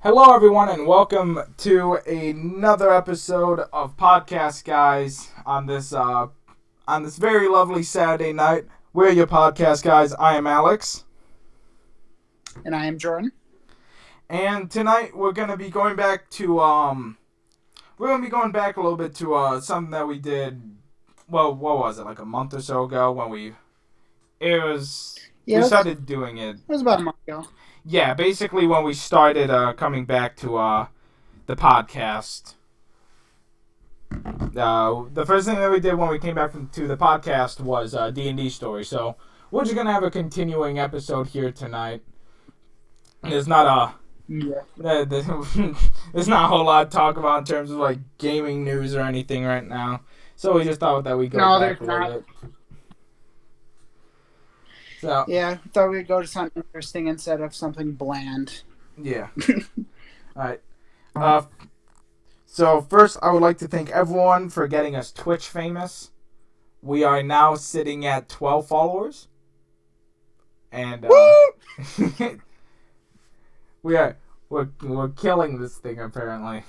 Hello, everyone, and welcome to another episode of Podcastguyz on this very lovely Saturday night. We're your podcast guys. I am Alex, And I am Jordan. and tonight we're gonna be going back to a little bit to something that we did. Well, what was it, like a month or so ago when we Yeah, it started doing it. was about a month ago. Yeah, basically when we started coming back to the podcast. The first thing that we did when we came back to the podcast was D&D Stories. So we're just gonna have a continuing episode here tonight. There's not there's not a whole lot to talk about in terms of like gaming news or anything right now. So we just thought that we'd go back a little bit. So yeah, I thought we'd go to something interesting instead of something bland. yeah. All right. So first, I would like to thank everyone for getting us Twitch famous. We are now sitting at 12 followers, and we're killing this thing apparently.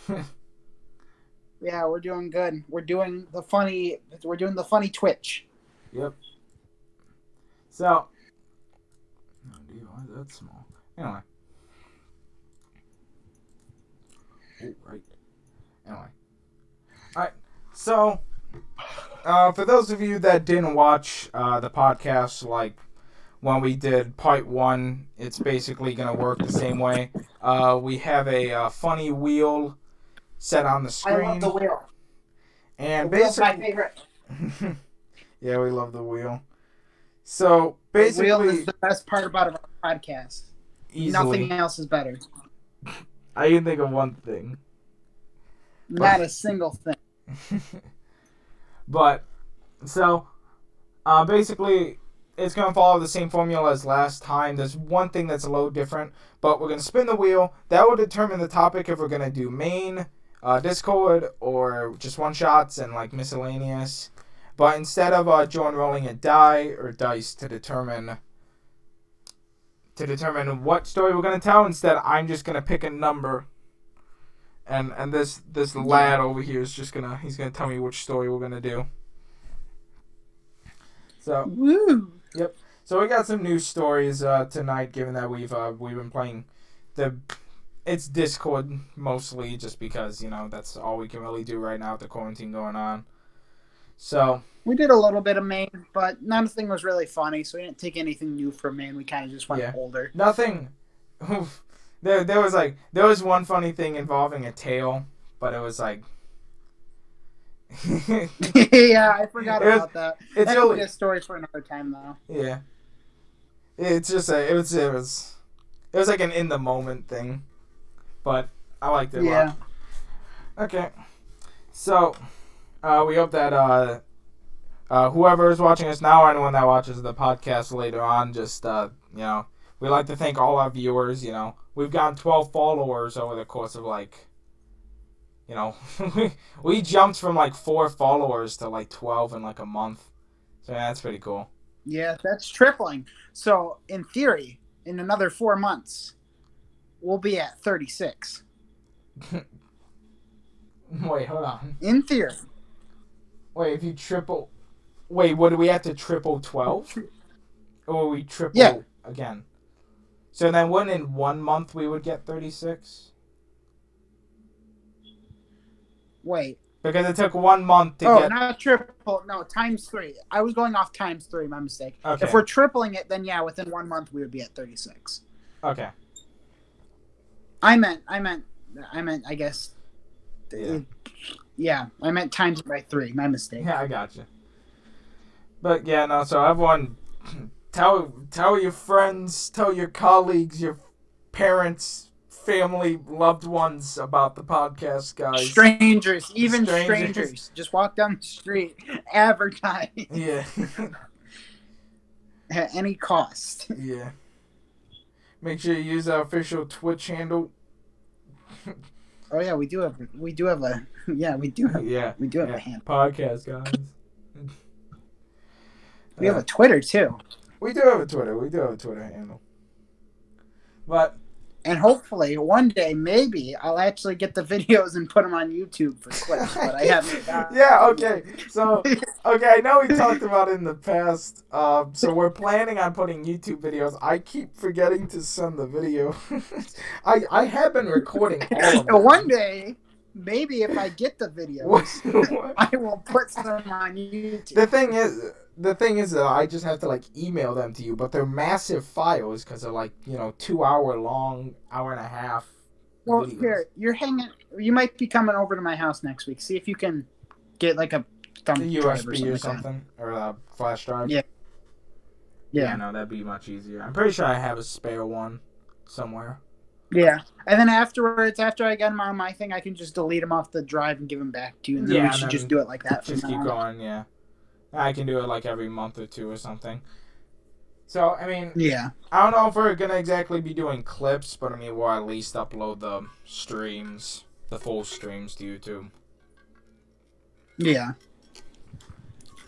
Yeah, we're doing good. We're doing the funny Twitch. Yep. So, oh, dude, why is that small? Anyway. Oh, right. Anyway. Alright, so, for those of you that didn't watch the podcast, like, when we did part 1, it's basically going to work the same way. We have a funny wheel set on the screen. I love the wheel. And the wheel's basically, my favorite. Yeah, we love the wheel. So, basically, the wheel is the best part about our podcast. Easily. Nothing else is better. I can think of one thing. Not a single thing. But, so, basically, it's going to follow the same formula as last time. There's one thing that's a little different, but we're going to spin the wheel. That will determine the topic if we're going to do main, Discord, or just one-shots and, like, miscellaneous. But instead of Jordan rolling a die or dice to determine what story we're going to tell, instead I'm just going to pick a number. And this lad over here is just he's gonna tell me which story we're gonna do. So woo. Yep. So we got some news stories tonight, given that we've been playing it's Discord mostly, just because that's all we can really do right now with the quarantine going on. So we did a little bit of main, but nothing was really funny, so we didn't take anything new from main. We kind of just went older. Nothing. There was one funny thing involving a tail, but it was like yeah, I forgot about that. It's really a story for another time though. Yeah. It's just it was like an in the moment thing. But I liked it a lot. Okay. So we hope that whoever is watching us now or anyone that watches the podcast later on, just we'd like to thank all our viewers. We've gotten 12 followers over the course of we jumped from like 4 followers to like 12 in like a month. So yeah, that's pretty cool. Yeah, that's tripling. So in theory, in another 4 months, we'll be at 36. Wait, hold on. In theory. Wait, if you triple... Wait, what do we have to triple 12? Or we triple again? So then when in 1 month we would get 36? Wait. Because it took 1 month to get... Oh, not triple. No, times 3. I was going off times 3, my mistake. Okay. If we're tripling it, then yeah, within 1 month we would be at 36. Okay. I meant, I guess... Yeah, I meant times it by 3, my mistake. Yeah, I gotcha. But yeah, no, so everyone... Tell your friends, tell your colleagues, your parents, family, loved ones about the podcast, guys. Strangers, even strangers. Just walk down the street, advertise. Yeah. At any cost. Yeah. Make sure you use our official Twitch handle. Oh yeah, we do have a we do have a handle. Podcastguyz. We have a Twitter too. We do have a Twitter. We do have a Twitter handle. But And hopefully one day, maybe I'll actually get the videos and put them on YouTube for clips. But I haven't. Yeah. Okay. So, okay. I know we talked about it in the past. So we're planning on putting YouTube videos. I keep forgetting to send the video. I have been recording all of them. One day, maybe if I get the videos, I will put some on YouTube. The thing is, I just have to like email them to you, but they're massive files because they're like 2 hour long, hour and a half. Well, videos. here you're hanging. You might be coming over to my house next week. See if you can get like a thumb drive USB or something, or a flash drive. Yeah. Yeah, no, that'd be much easier. I'm pretty sure I have a spare one somewhere. Yeah, and then afterwards, after I get them on my thing, I can just delete them off the drive and give them back to you. And then we should just do it like that. Just keep going, yeah. I can do it like every month or two or something. So, I mean, yeah. I don't know if we're going to exactly be doing clips, but I mean, we'll at least upload the streams, the full streams to YouTube. Yeah.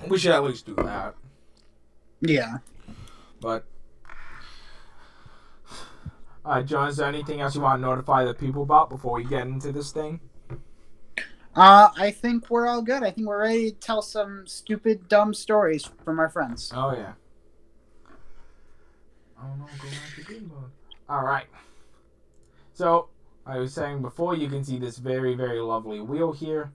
We should at least do that. Yeah. But, John, is there anything else you want to notify the people about before we get into this thing? I think we're all good. I think we're ready to tell some stupid, dumb stories from our friends. Oh, yeah. All right. So, I was saying before, you can see this very, very lovely wheel here.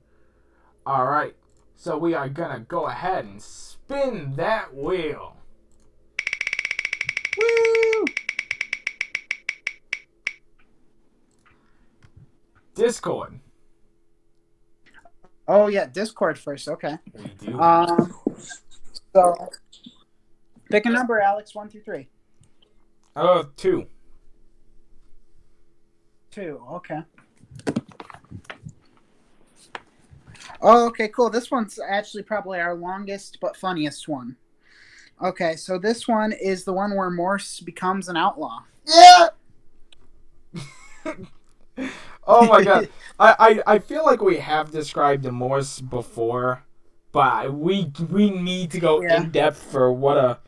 All right. So, we are going to go ahead and spin that wheel. Woo! Discord. Oh, yeah, Discord first. Okay. We do. So, pick a number, Alex. 1 through 3. 2. 2. Okay. Oh, okay, cool. This one's actually probably our longest but funniest one. Okay, so this one is the one where Morse becomes an outlaw. Yeah! Oh my god. I feel like we have described the Morse before, but we need to go in depth for what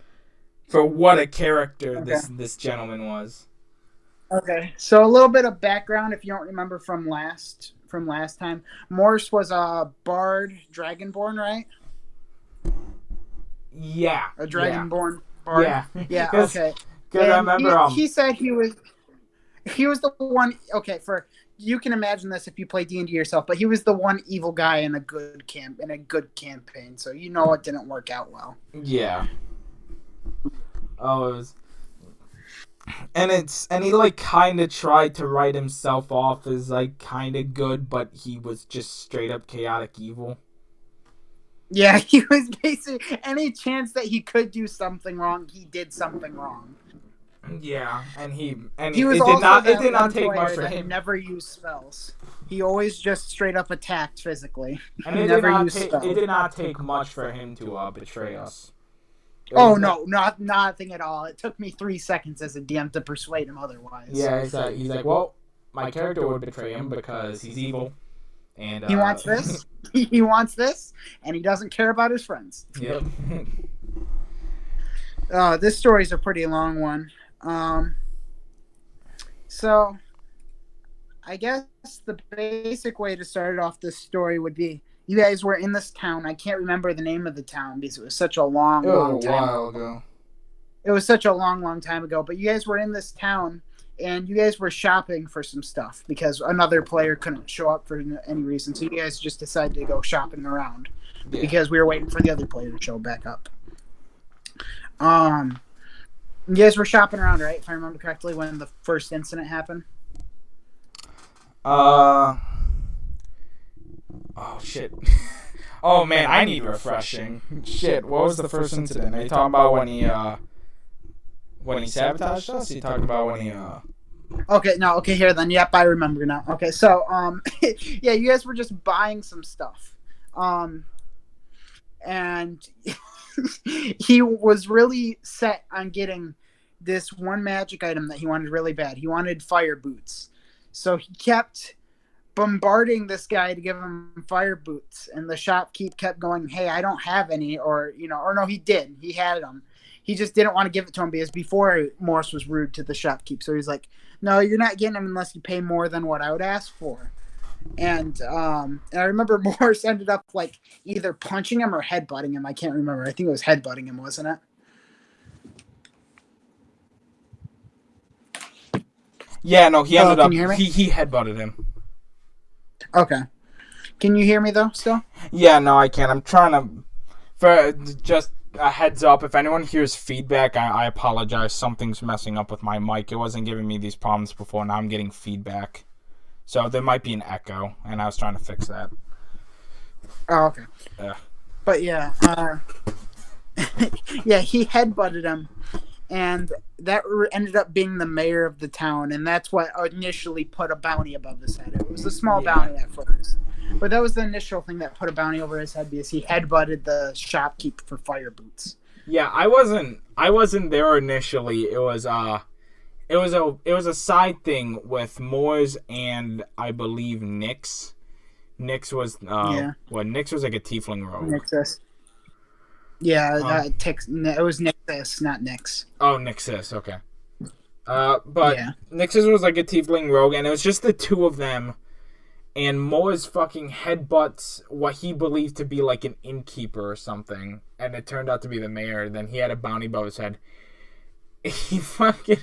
a character this gentleman was. Okay, so a little bit of background if you don't remember from last time. Morse was a bard, dragonborn, right? Yeah. A dragonborn bard. Yeah. Yeah. Okay. Because I remember he said he was the one. Okay, you can imagine this if you play D&D yourself, but he was the one evil guy in a good campaign. So you know it didn't work out well. Yeah. Oh, it was. And he like kind of tried to write himself off as like kind of good, but he was just straight up chaotic evil. Yeah, he was basically any chance that he could do something wrong, he did something wrong. Yeah, and he it did not take much for him. He never used spells. He always just straight up attacked physically. And it did not take much for him to betray us. Oh no, nothing at all. It took me 3 seconds as a DM to persuade him otherwise. Yeah, he's like, well, my character would betray him because he's evil, and he wants this. He wants this, and he doesn't care about his friends. Yep. This story's a pretty long one. So I guess the basic way to start off this story would be you guys were in this town. I can't remember the name of the town because it was such a long time ago. It was such a long time ago. But you guys were in this town, and you guys were shopping for some stuff because another player couldn't show up for any reason. So you guys just decided to go shopping around because we were waiting for the other player to show back up. You guys were shopping around, right? If I remember correctly, when the first incident happened. Oh shit. Oh man, I need refreshing. Shit, what was the first incident? Are you talking about when he sabotaged us? Are you talking about when he Okay, here then. Yep, I remember now. Okay, so yeah, you guys were just buying some stuff. And he was really set on getting this one magic item that he wanted really bad. He wanted fire boots. So he kept bombarding this guy to give him fire boots, and the shopkeep kept going, hey, I don't have any, or no, he did. He had them. he just didn't want to give it to him because before Morris was rude to the shopkeep. So he's like, no, you're not getting him unless you pay more than what I would ask for. And I remember Morris ended up like either punching him or headbutting him. I can't remember. I think it was headbutting him, wasn't it? Yeah, no, he ended up he headbutted him. Okay. Can you hear me though still? Yeah, no, I can't. I'm trying to for just a heads up, if anyone hears feedback, I apologize. Something's messing up with my mic. It wasn't giving me these problems before. Now I'm getting feedback. So there might be an echo, and I was trying to fix that. Oh, okay. Yeah. But yeah, yeah, he headbutted him, and that ended up being the mayor of the town, and that's what initially put a bounty above his head. It was a small bounty at first, but that was the initial thing that put a bounty over his head because he headbutted the shopkeep for fire boots. Yeah, I wasn't there initially. It was a side thing with Moores and I believe Nyx. Nyx was Nyx was like a tiefling rogue. Nixus. Yeah, it was Nixus, not Nyx. Oh, Nixus, okay. But yeah. Nixus was like a tiefling rogue, and it was just the two of them. And Moores fucking headbutts what he believed to be like an innkeeper or something, and it turned out to be the mayor. Then he had a bounty above his head. He fucking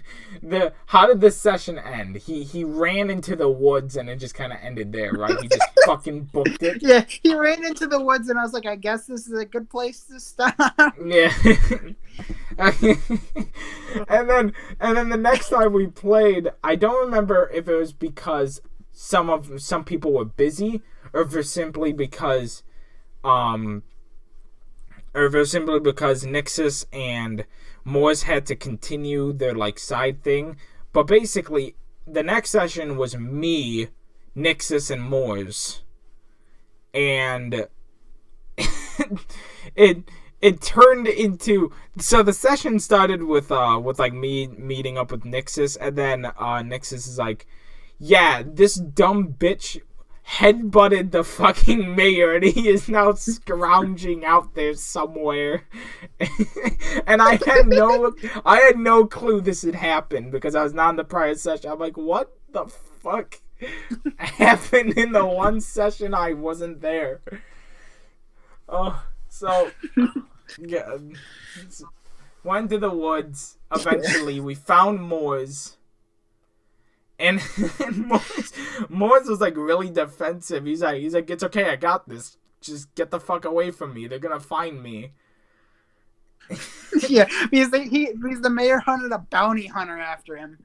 how did this session end? He ran into the woods and it just kind of ended there, right? He just fucking booked it. Yeah, he ran into the woods and I was like, I guess this is a good place to stop. Yeah. and then the next time we played, I don't remember if it was because some people were busy or if it was simply because Nixus and Moores had to continue their like side thing. But basically the next session was me, Nixus, and Moores. And it turned into, so the session started with like me meeting up with Nixus, and then Nixus is like, yeah, this dumb bitch headbutted the fucking mayor and he is now scrounging out there somewhere. And I had no clue this had happened because I was not in the prior session. I'm like, what the fuck happened in the one session I wasn't there? Oh, so yeah, went to the woods. Eventually we found Moores. And Moores was like really defensive. He's like, it's okay, I got this. Just get the fuck away from me. They're gonna find me. Yeah, because the mayor hunted a bounty hunter after him.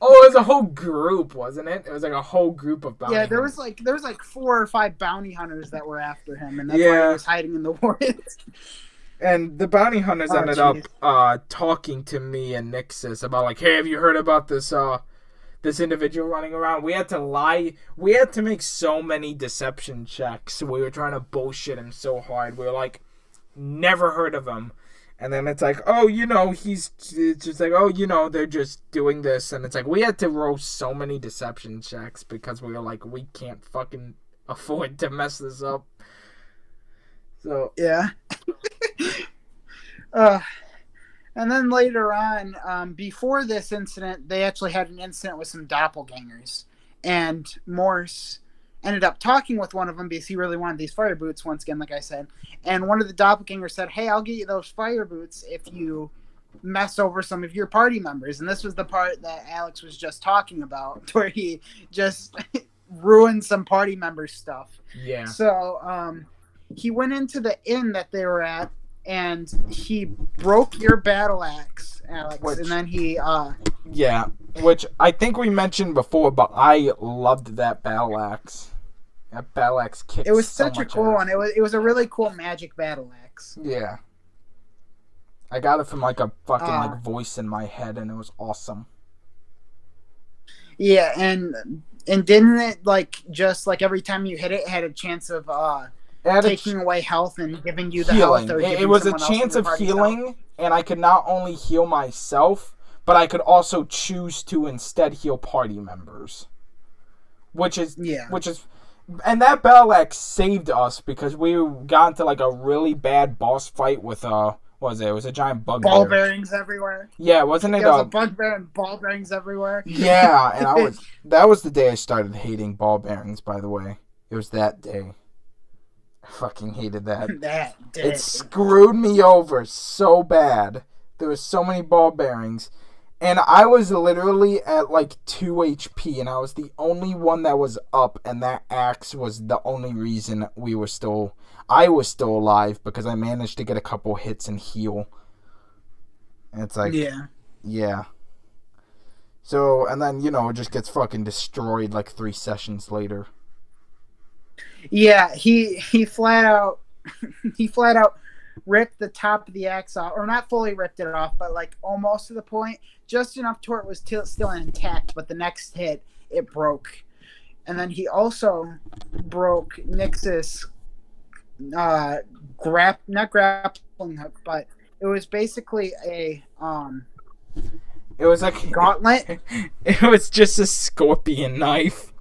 Oh, it was a whole group, wasn't it? It was like a whole group of bounty hunters. Yeah, there was like 4 or 5 bounty hunters that were after him, and that's why he was hiding in the woods. And the bounty hunters ended up talking to me and Nixus about like, hey, have you heard about this individual running around? We had to lie. We had to make so many deception checks. We were trying to bullshit him so hard. We were like, never heard of him. And then it's like, oh, it's just like, oh, they're just doing this. And it's like, we had to roll so many deception checks because we were like, we can't fucking afford to mess this up. So. Yeah. And then later on, before this incident, they actually had an incident with some doppelgangers. And Morse ended up talking with one of them because he really wanted these fire boots, once again, like I said. And one of the doppelgangers said, hey, I'll get you those fire boots if you mess over some of your party members. And this was the part that Alex was just talking about, where he just ruined some party members' stuff. Yeah. So he went into the inn that they were at, and he broke your battle axe, Alex, and then he... Yeah, which I think we mentioned before, but I loved that battle axe. That battle axe kicked so much. It was such a cool one. It was a really cool magic battle axe. Yeah. I got it from like a fucking like voice in my head, and it was awesome. Yeah, and didn't it like just like every time you hit it had a chance of taking away health and giving you the healing. health? Or it was a chance of healing, and I could not only heal myself, but I could also choose to instead heal party members. And that battle axe saved us because we got into like a really bad boss fight with what was it? It was a giant bugbear. Ball bearings everywhere. Yeah, wasn't it? There was a bugbear and ball bearings everywhere. Yeah, and that was the day I started hating ball bearings, by the way. It was that day. I fucking hated that. That day. It screwed me over so bad. There was so many ball bearings. And I was literally at like 2 HP, and I was the only one that was up, and that axe was the only reason I was still alive, because I managed to get a couple hits and heal. And it's like, yeah. So, and then, it just gets fucking destroyed like 3 sessions later. Yeah, he flat out ripped the top of the axe off, or not fully ripped it off, but like almost to the point, just enough to where it was still intact, but the next hit, it broke. And then he also broke Nyx's not grappling hook, but it was basically a it was like gauntlet. It was just a scorpion knife.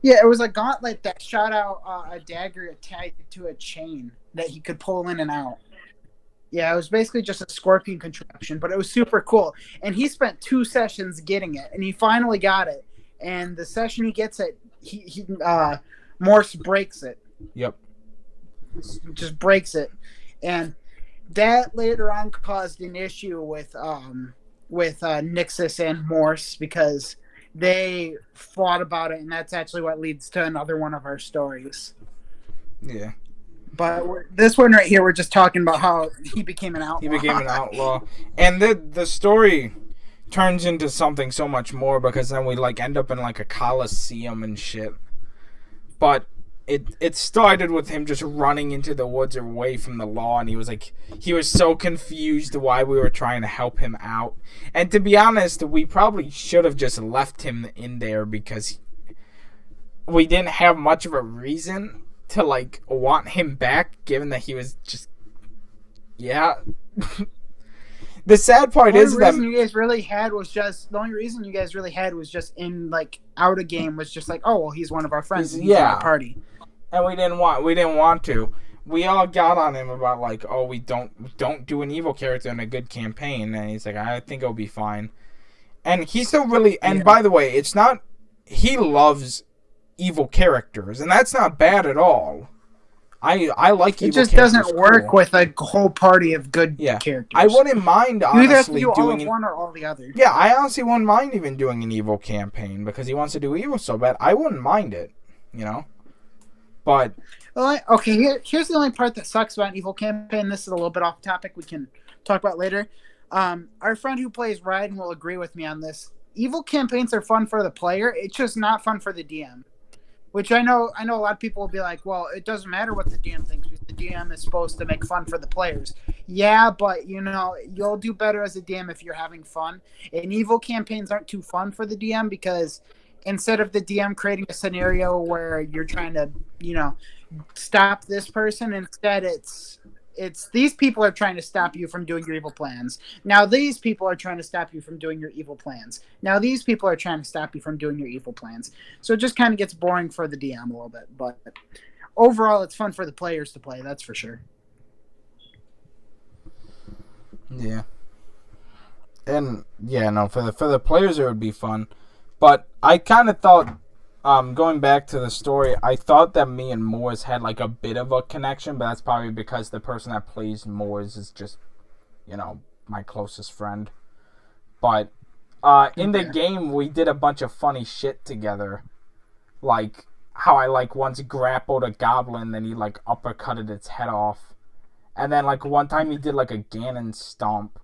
Yeah, it was a gauntlet that shot out a dagger attached to a chain that he could pull in and out. Yeah, it was basically just a scorpion contraption, but it was super cool. And he spent 2 sessions getting it, and he finally got it. And the session he gets it, Morse breaks it. Yep. Just breaks it. And that later on caused an issue with Nyxus and Morse, because they fought about it, and that's actually what leads to another one of our stories. Yeah. But this one right here, we're just talking about how he became an outlaw. He became an outlaw. And the story turns into something so much more, because then we like end up in like a coliseum and shit. But it started with him just running into the woods away from the law, and he was so confused why we were trying to help him out. And to be honest, we probably should have just left him in there, because we didn't have much of a reason to like want him back, given that he was just The sad part is that the only reason you guys really had was just in like out of game, was just like, oh well, he's one of our friends, and he's in our party. And we didn't want to. We all got on him about like, oh, we don't do an evil character in a good campaign, and he's like, I think it'll be fine. And he's still really, and by the way, it's not, he loves evil characters, and that's not bad at all. I like evil characters. It just doesn't work with a whole party of good characters. I wouldn't mind, honestly, you either have to do all of one or all the other. Yeah, I honestly wouldn't mind even doing an evil campaign, because he wants to do evil so bad. I wouldn't mind it, But here's the only part that sucks about an evil campaign. This is a little bit off topic. We can talk about later. Our friend who plays Ryden will agree with me on this. Evil campaigns are fun for the player. It's just not fun for the DM. Which I know a lot of people will be like, well, it doesn't matter what the DM thinks, because the DM is supposed to make fun for the players. Yeah, but you'll do better as a DM if you're having fun. And evil campaigns aren't too fun for the DM, because instead of the DM creating a scenario where you're trying to, stop this person, instead it's these people are trying to stop you from doing your evil plans. Now these people are trying to stop you from doing your evil plans. Now these people are trying to stop you from doing your evil plans. So it just kind of gets boring for the DM a little bit. But overall, it's fun for the players to play, that's for sure. Yeah. And, for the players it would be fun. But I kind of thought, going back to the story, I thought that me and Moors had like a bit of a connection, but that's probably because the person that plays Moors is just, my closest friend. But in the game, we did a bunch of funny shit together. Like how I like once grappled a goblin, then he like uppercutted its head off. And then like one time he did like a Ganon stomp.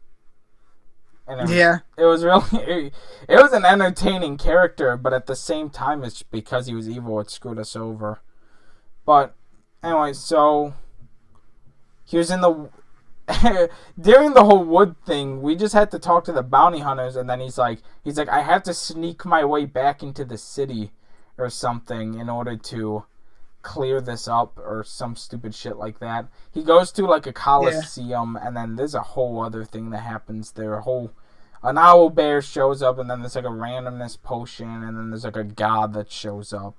And it was really, it was an entertaining character, but at the same time, it's because he was evil, it screwed us over. But anyway, so he was in the during the whole wood thing. We just had to talk to the bounty hunters, and then he's like, I have to sneak my way back into the city or something in order to clear this up, or some stupid shit like that. He goes to like a coliseum, and then there's a whole other thing that happens there. An owl bear shows up, and then there's like a randomness potion, and then there's like a god that shows up.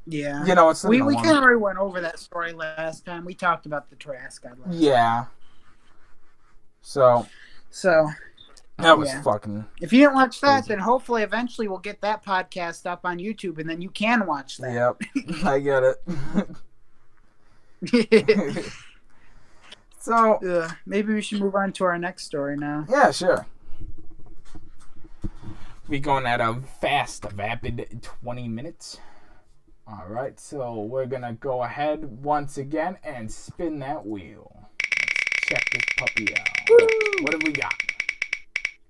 Yeah. It's we kind of already went over that story last time. We talked about the Trask god last time. So that was yeah. fucking. If you didn't watch that, then hopefully eventually we'll get that podcast up on YouTube, and then you can watch that. Yep, I get it. So maybe we should move on to our next story now. Yeah, sure. We going at a fast, vapid 20 minutes. All right, so we're gonna go ahead once again and spin that wheel. Let's check this puppy out. Woo! What have we got?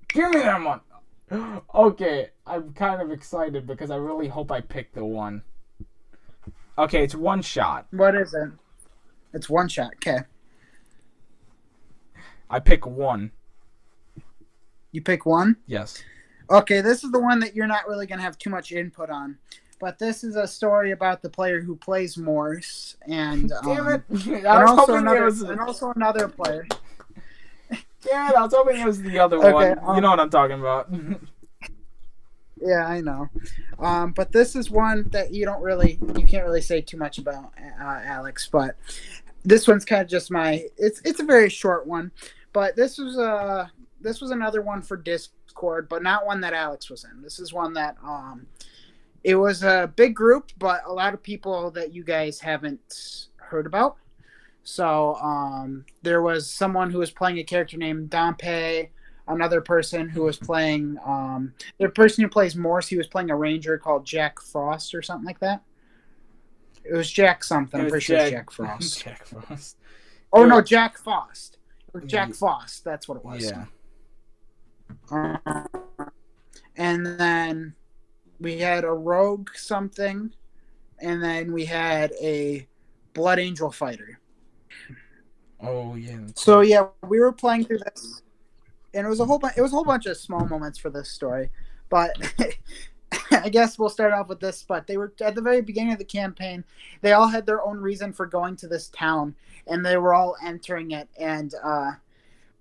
Give me that one. Okay, I'm kind of excited because I really hope I pick the one. Okay, it's one shot. What is it? It's one shot. Okay. I pick one. You pick one? Yes. Okay, this is the one that you're not really going to have too much input on. But this is a story about the player who plays Morse. And, damn it. And also another player. Damn it, I was hoping it was the other one. You know what I'm talking about. Yeah, I know. But this is one that you can't really say too much about, Alex. But this one's kind of just it's a very short one. But this was another one for Discord, but not one that Alex was in. This is one that it was a big group, but a lot of people that you guys haven't heard about. So there was someone who was playing a character named Dompe, another person who was playing the person who plays Morse, he was playing a ranger called Jack Frost or something like that. It was Jack something. I'm pretty sure it's Jack Frost. Jack Frost. Oh no, Jack Fost. Jack Fost, that's what it was. Yeah. And then we had a rogue something, and then we had a Blood Angel fighter. Oh yeah. So yeah, we were playing through this, and it was a whole bunch of small moments for this story, but I guess we'll start off with this. But they were at the very beginning of the campaign. They all had their own reason for going to this town, and they were all entering it. And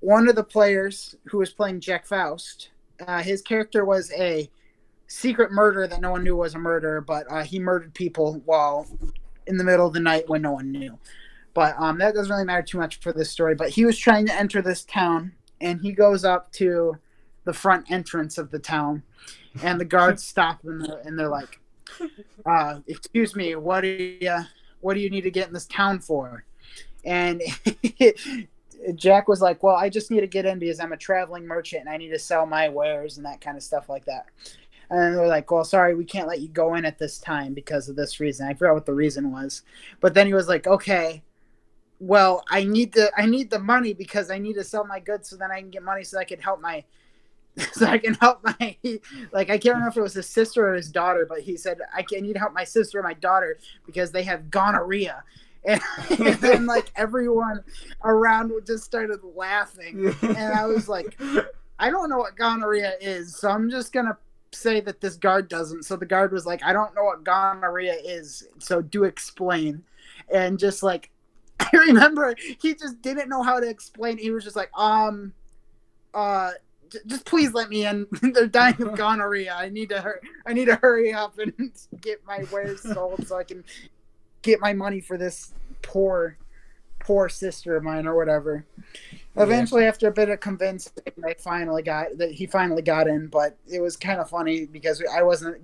one of the players who was playing Jack Faust, his character was a secret murderer that no one knew was a murderer, but he murdered people while in the middle of the night when no one knew. But that doesn't really matter too much for this story. But he was trying to enter this town, and he goes up to the front entrance of the town, and the guards stop him, and they're like, "Excuse me, what do you need to get in this town for?" And Jack was like, "Well, I just need to get in because I'm a traveling merchant, and I need to sell my wares and that kind of stuff like that." And they're like, "Well, sorry, we can't let you go in at this time because of this reason." I forgot what the reason was, but then he was like, "Okay, well, I need the money because I need to sell my goods so then I can get money so I can help my like I can't remember if it was his sister or his daughter, but he said I need to help my sister and my daughter because they have gonorrhea." And then like everyone around just started laughing, and I was like, "I don't know what gonorrhea is, so I'm just gonna say that this guard doesn't." So the guard was like, "I don't know what gonorrhea is, so do explain." And just like I remember he just didn't know how to explain. He was just like, just please let me in. They're dying of gonorrhea. I need to hurry up and get my wares sold so I can get my money for this poor sister of mine or whatever." Eventually, after a bit of convincing, he finally got in, but it was kind of funny because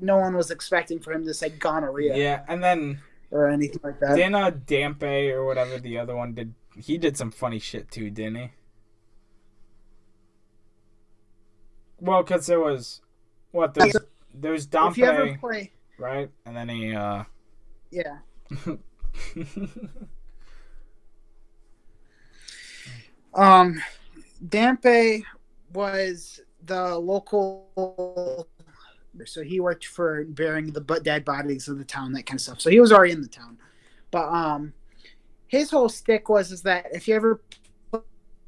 no one was expecting for him to say gonorrhea. Yeah, and then or anything like that. Didn't Dampe or whatever the other one did, he did some funny shit too, didn't he? Well, because there was there's Dampe, if you ever play, right? And then he yeah. Dampe was the local, so he worked for burying the dead bodies of the town, that kind of stuff. So he was already in the town, but his whole stick was that if you ever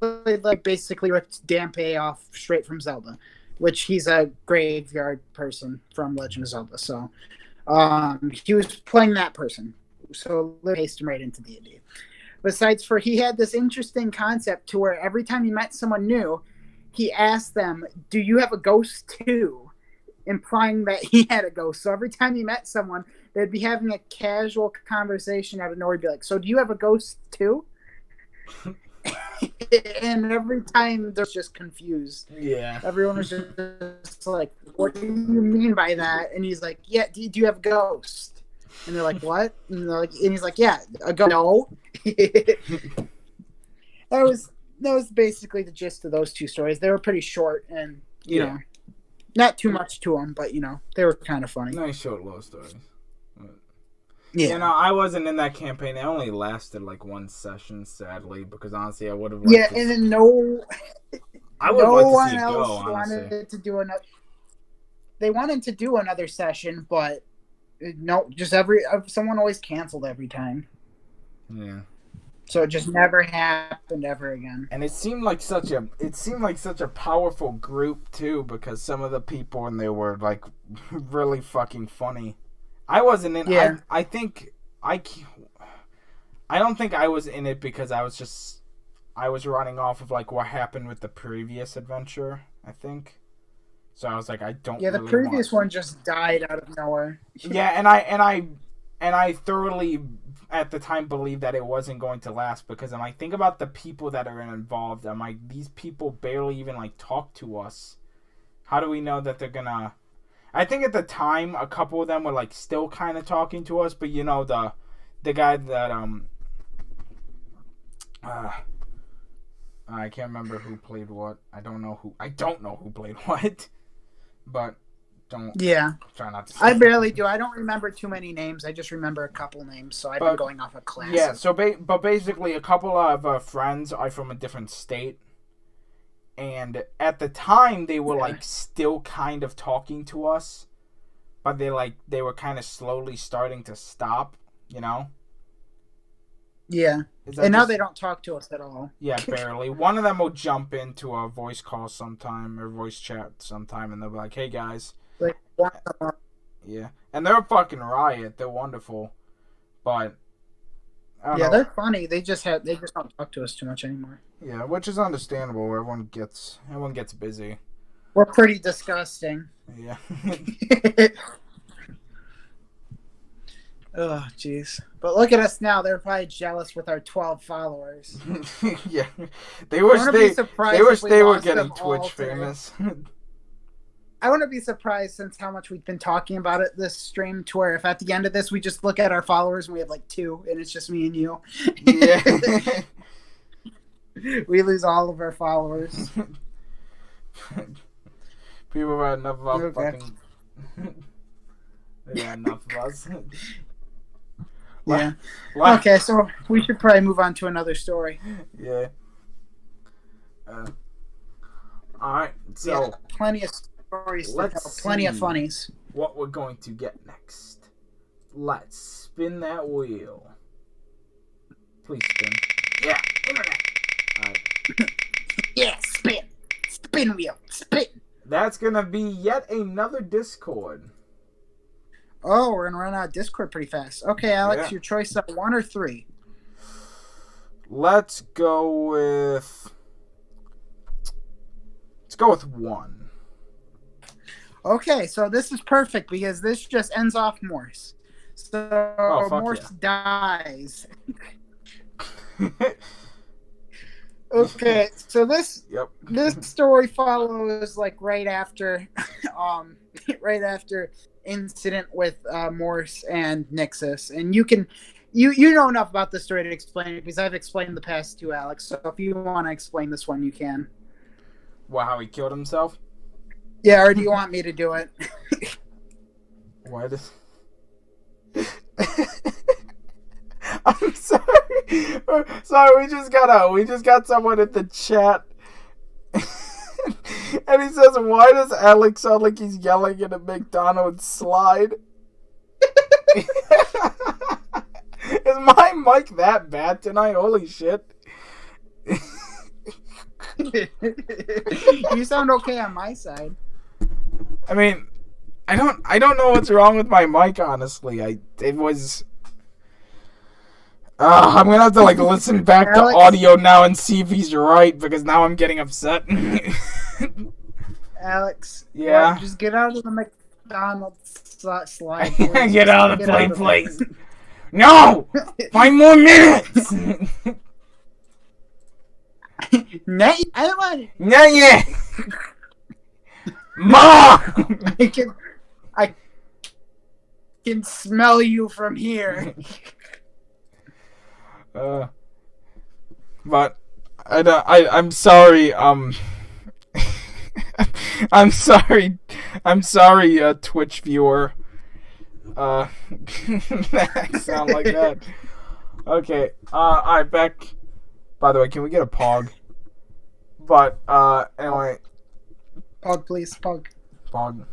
played, like, basically ripped Dampe off straight from Zelda, which he's a graveyard person from Legend of Zelda. So he was playing that person, so paced him right into D&D. Besides, he had this interesting concept to where every time he met someone new, he asked them, "Do you have a ghost too?" Implying that he had a ghost. So every time he met someone, they'd be having a casual conversation out of nowhere. He'd be like, "So do you have a ghost too?" And every time they're just confused. Yeah. Everyone was just like, "What do you mean by that?" And he's like, "Yeah, do you have a ghost?" And they're like, "What?" And he's like, "Yeah, a ghost." No. That was basically the gist of those two stories. They were pretty short and you know, not too much to them, but they were kind of funny. Nice short little stories. Yeah. I wasn't in that campaign. It only lasted like one session, sadly, because honestly, I would have liked to. And then no one else wanted to do another. They wanted to do another session, but no, just someone always canceled every time. Yeah. So it just never happened ever again. And it seemed like such a powerful group too, because some of the people in there were like really fucking funny. I wasn't in. Yeah. I don't think I was in it because I was running off of like what happened with the previous adventure. I think. So I was like, I don't. Yeah, the previous one just died out of nowhere. Yeah, and I thoroughly at the time believed that it wasn't going to last because I'm like, think about the people that are involved. I'm like, these people barely even like talk to us. How do we know that they're gonna? I think at the time a couple of them were like still kind of talking to us, but the guy that I can't remember who played what. I don't know who played what. But try not to. I barely do. I don't remember too many names. I just remember a couple names. So I've been going off of class. Yeah. So but basically, a couple of friends are from a different state, and at the time they were like still kind of talking to us, but they were kind of slowly starting to stop. Yeah. And now they don't talk to us at all. Yeah, barely. One of them will jump into a voice call sometime or voice chat sometime, and they'll be like, "Hey guys." Yeah, and they're a fucking riot. They're wonderful, but I don't know. They're funny. They just don't talk to us too much anymore. Yeah, which is understandable. Everyone gets busy. We're pretty disgusting. Yeah. Oh, jeez. But look at us now. They're probably jealous with our 12 followers. Yeah. They wish they were getting Twitch famous. I wouldn't be surprised since how much we've been talking about it this stream to where if at the end of this we just look at our followers and we have like 2 and it's just me and you. Yeah. We lose all of our followers. People have enough of us fucking... They got enough of us. Yeah. Okay, so we should probably move on to another story. Yeah. Alright, so... plenty of stories to tell. Plenty of funnies. What we're going to get next. Let's spin that wheel. Please spin. Yeah, internet. Alright. Yeah, spin. Spin wheel. Spin. That's gonna be yet another Discord. Oh, we're going to run out of Discord pretty fast. Okay, Alex, your choice of 1 or 3? Let's go with 1. Okay, so this is perfect because this just ends off Morse. So Morse dies. Okay, so this story follows like right after incident with Morse and Nixus, and you know enough about the story to explain it because I've explained the past 2, Alex. So if you want to explain this one, you can. Well, how he killed himself? Yeah, or do you want me to do it? Why does? I'm sorry. Sorry, we just got someone in the chat. And he says, "Why does Alex sound like he's yelling in a McDonald's slide?" Is my mic that bad tonight? Holy shit. You sound okay on my side. I mean, I don't know what's wrong with my mic, honestly. I'm gonna have to listen back Alex, to audio now and see if he's right because now I'm getting upset. Alex, yeah, just get out of the McDonald's slide. Get out of the plane, please. No, 5 more minutes. Yeah. Ma! I can smell you from here. But I'm sorry. I'm sorry. Twitch viewer. That sound like that. Okay. Alright, back. By the way, can we get a pog? But anyway. Pog, please, pog. Pog.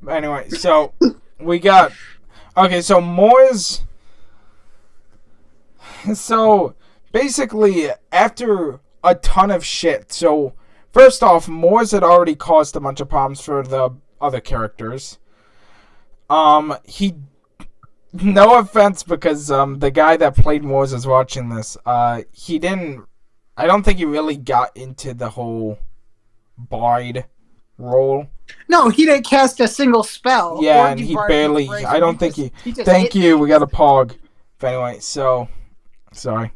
Anyway, so we got. Okay, so Moore's. So basically, after a ton of shit. So first off, Moore's had already caused a bunch of problems for the other characters. He. No offense, because the guy that played Moore's is watching this. He didn't. I don't think he really got into the whole Bard role. No, he didn't cast a single spell. Yeah, and he barely. I don't think he. Thank you. We got a pog. But anyway, so sorry,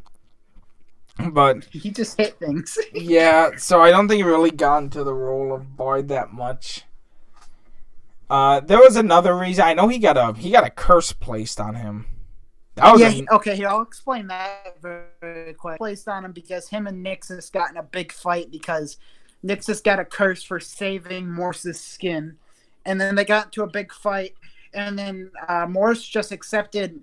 but he just hit things. Yeah, so I don't think he really got into the role of Bard that much. There was another reason. I know he got a curse placed on him. Okay, I'll explain that very quick. Placed on him because him and Nixus got in a big fight because Nixus got a curse for saving Morse's skin, and then they got into a big fight, and then Morse just accepted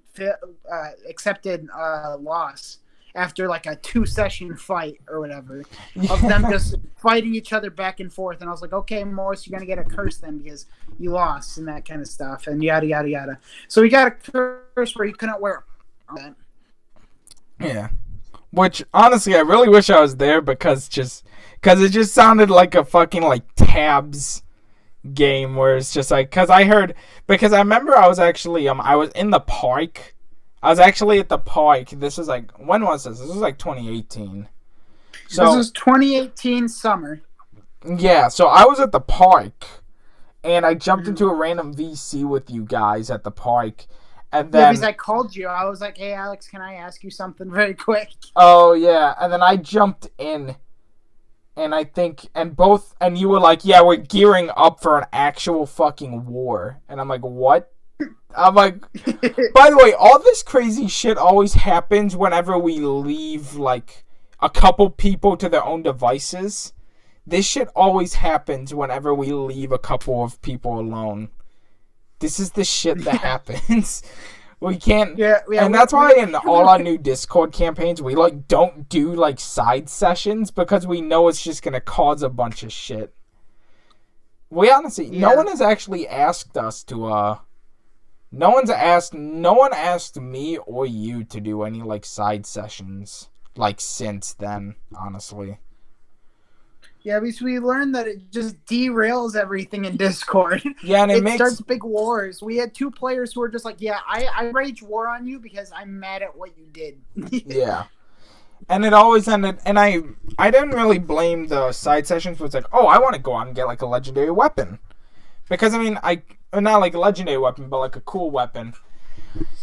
loss after like a 2-session fight or whatever of them just fighting each other back and forth. And I was like, okay, Morse, you're gonna get a curse then because you lost and that kind of stuff and yada yada yada. So he got a curse where he couldn't wear it. Yeah. Which, honestly, I really wish I was there because it just sounded like a fucking, like, tabs game where it's just like, because I remember I was actually, I was in the park. I was actually at the park. This was like, when was this? This was like 2018. So, this was 2018 summer. Yeah, so I was at the park, and I jumped into a random VC with you guys at the park. And then, because I called you. I was like, hey, Alex, can I ask you something very quick? Oh, yeah. And then I jumped in. And I think, and you were like, yeah, we're gearing up for an actual fucking war. And I'm like, what? I'm like, by the way, all this crazy shit always happens whenever we leave, like, a couple people to their own devices. This shit always happens whenever we leave a couple of people alone. This is the shit that happens. We can't... Yeah, and that's why in all our new Discord campaigns, we, like, don't do, like, side sessions, because we know it's just gonna cause a bunch of shit. We honestly... Yeah. No one has actually asked us to, No one asked me or you to do any, like, side sessions, like, since then, honestly. Yeah, because we learned that it just derails everything in Discord. Yeah, and it starts big wars. We had 2 players who were just like, yeah, I rage war on you because I'm mad at what you did. Yeah. And it always ended, and I didn't really blame the side sessions, but it's like, oh, I want to go out and get, like, a legendary weapon. Because, I mean, not like a legendary weapon, but like a cool weapon.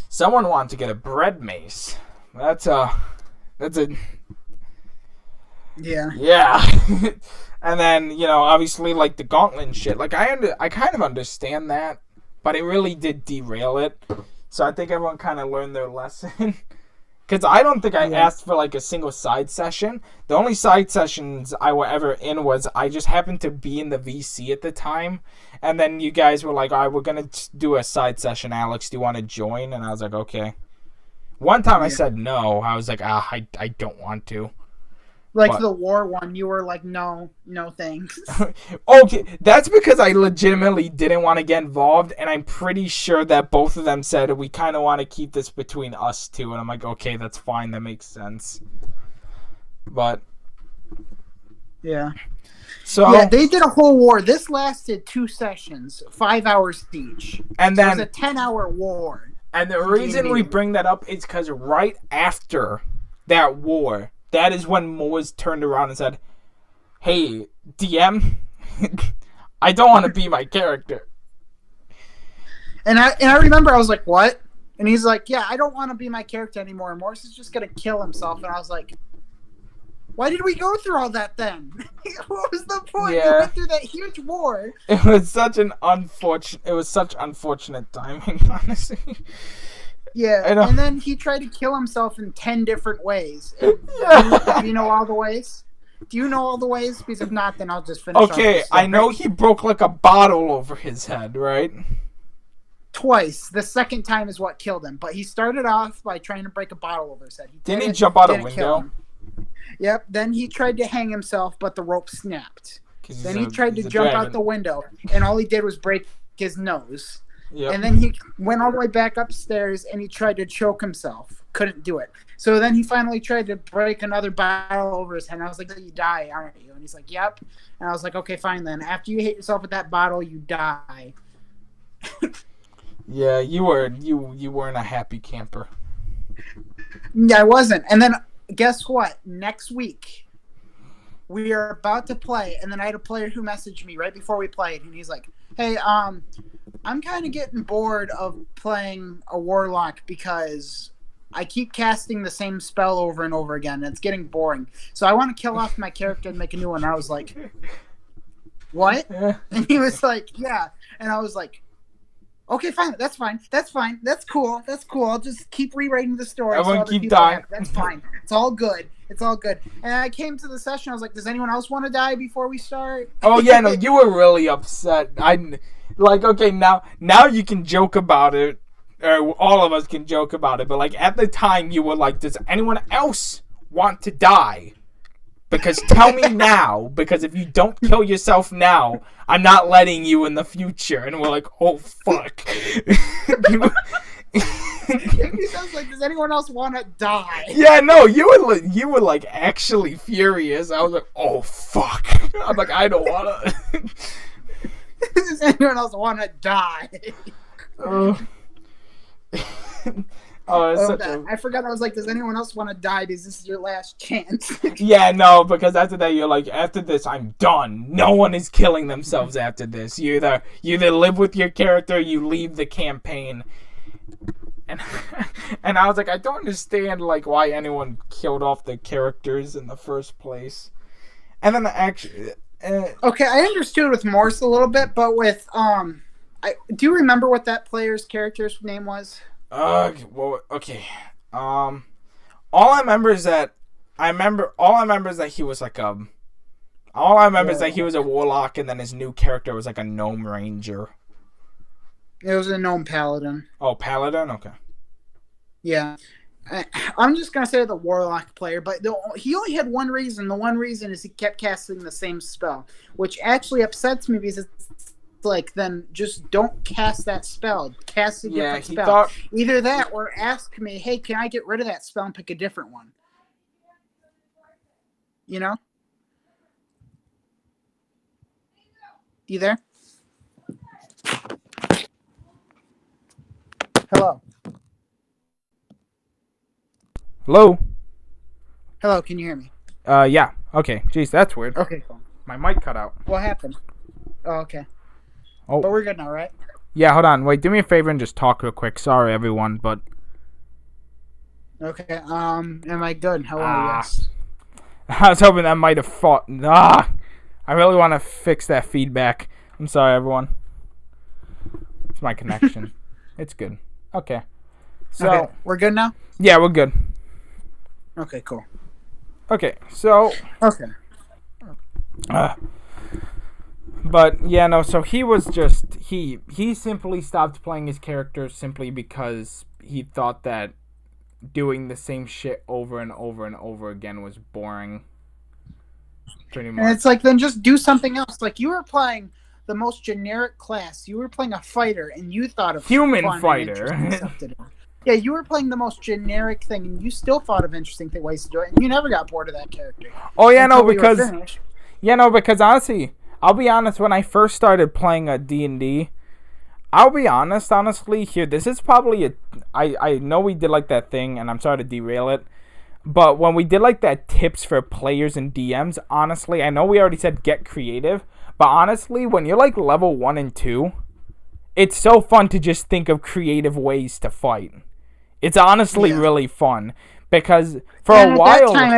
Someone wanted to get a bread mace. That's a... Yeah. Yeah. And then, obviously, like, the gauntlet and shit. Like, I kind of understand that, but it really did derail it. So I think everyone kind of learned their lesson. Because I don't think I asked for, like, a single side session. The only side sessions I were ever in was I just happened to be in the VC at the time. And then you guys were like, all right, we're going to do a side session, Alex. Do you want to join? And I was like, okay. One time I said no. I was like, I don't want to. Like the war one, you were like, no thanks. Okay, that's because I legitimately didn't want to get involved, and I'm pretty sure that both of them said, we kind of want to keep this between us two, and I'm like, okay, that's fine, that makes sense. But... Yeah. So yeah, they did a whole war. This lasted 2 sessions, 5 hours each. And then it was a 10-hour war. And the reason we bring that up is because right after that war... That is when Moores turned around and said, hey, DM, I don't want to be my character. And I remember I was like, what? And he's like, yeah, I don't want to be my character anymore. Morris is just going to kill himself. And I was like, why did we go through all that then? What was the point? Yeah. We went through that huge war. It was such unfortunate timing, honestly. Yeah, and then he tried to kill himself in 10 different ways. Do you know all the ways? Do you know all the ways? Because if not, then I'll just finish. Okay, I know he broke like a bottle over his head, right? Twice. The second time is what killed him. But he started off by trying to break a bottle over his head. Didn't he jump out a window? Yep. Then he tried to hang himself, but the rope snapped. Then he tried to jump out the window, and all he did was break his nose. Yep. And then he went all the way back upstairs, and he tried to choke himself. Couldn't do it. So then he finally tried to break another bottle over his head. And I was like, you die, aren't you? And he's like, yep. And I was like, okay, fine then. After you hit yourself with that bottle, you die. Yeah, you weren't a happy camper. Yeah, I wasn't. And then guess what? Next week, we are about to play, and then I had a player who messaged me right before we played, and he's like, hey, I'm kind of getting bored of playing a warlock because I keep casting the same spell over and over again, and it's getting boring. So I want to kill off my character and make a new one. And I was like, what? And he was like, yeah. And I was like, okay, fine. That's fine. That's fine. That's cool. That's cool. I'll just keep rewriting the story. Everyone keep dying. That's fine. It's all good. It's all good. And I came to the session. I was like, does anyone else want to die before we start? Oh, yeah. No, you were really upset. Okay, now you can joke about it. Or all of us can joke about it. But, like, at the time, you were like, does anyone else want to die? Because tell me now. Because if you don't kill yourself now, I'm not letting you in the future. And we're like, oh, fuck. He sounds like, does anyone else want to die? Yeah, no, you were like actually furious. I was like, oh, fuck. I'm like, I don't want to. Does anyone else want to die? I forgot. I was like, does anyone else want to die? Because this is your last chance. Yeah, no, because after that, you're like, after this, I'm done. No one is killing themselves after this. You either live with your character, or you leave the campaign. And I was like, I don't understand like why anyone killed off the characters in the first place. And then okay, I understood with Morse a little bit, but with do you remember what that player's character's name was? Well, okay. All I remember is that he was like all I remember is that he was a warlock, and then his new character was like a gnome ranger. It was a gnome paladin. Oh, paladin? Okay. Yeah. I'm just going to say the warlock player, but he only had one reason. The one reason is he kept casting the same spell, which actually upsets me because it's like, then just don't cast that spell. Cast a different spell. Either that or ask me, hey, can I get rid of that spell and pick a different one? You know? You there? Hello. Hello, can you hear me? Yeah. Okay. Jeez, that's weird. Okay, cool. My mic cut out. What happened? Oh, okay. Oh. But we're good now, right? Yeah, hold on. Wait, do me a favor and just talk real quick. Sorry, everyone, but... Okay, am I good? Hello, yes. I was hoping that might have fought... I really want to fix that feedback. I'm sorry, everyone. It's my connection. It's good. Okay. So... Okay, we're good now? Yeah, we're good. Okay, cool. Okay, so... Okay. But, yeah, no, so he was just... He simply stopped playing his character simply because he thought that doing the same shit over and over and over again was boring. Pretty much. And it's like, then just do something else. Like, you were playing the most generic class. You were playing a fighter, and you thought of human fighter. Yeah, you were playing the most generic thing, and you still thought of interesting ways to do it, and you never got bored of that character. Oh, yeah, no, because... Yeah, no, because honestly, I'll be honest, when I first started playing a D&D, I'll be honestly, here, this is probably I know we did, like, that thing, and I'm sorry to derail it, but when we did, like, that tips for players and DMs, honestly, I know we already said get creative, but honestly, when you're, like, level 1 and 2, it's so fun to just think of creative ways to fight. It's honestly really fun because for a while. At that time,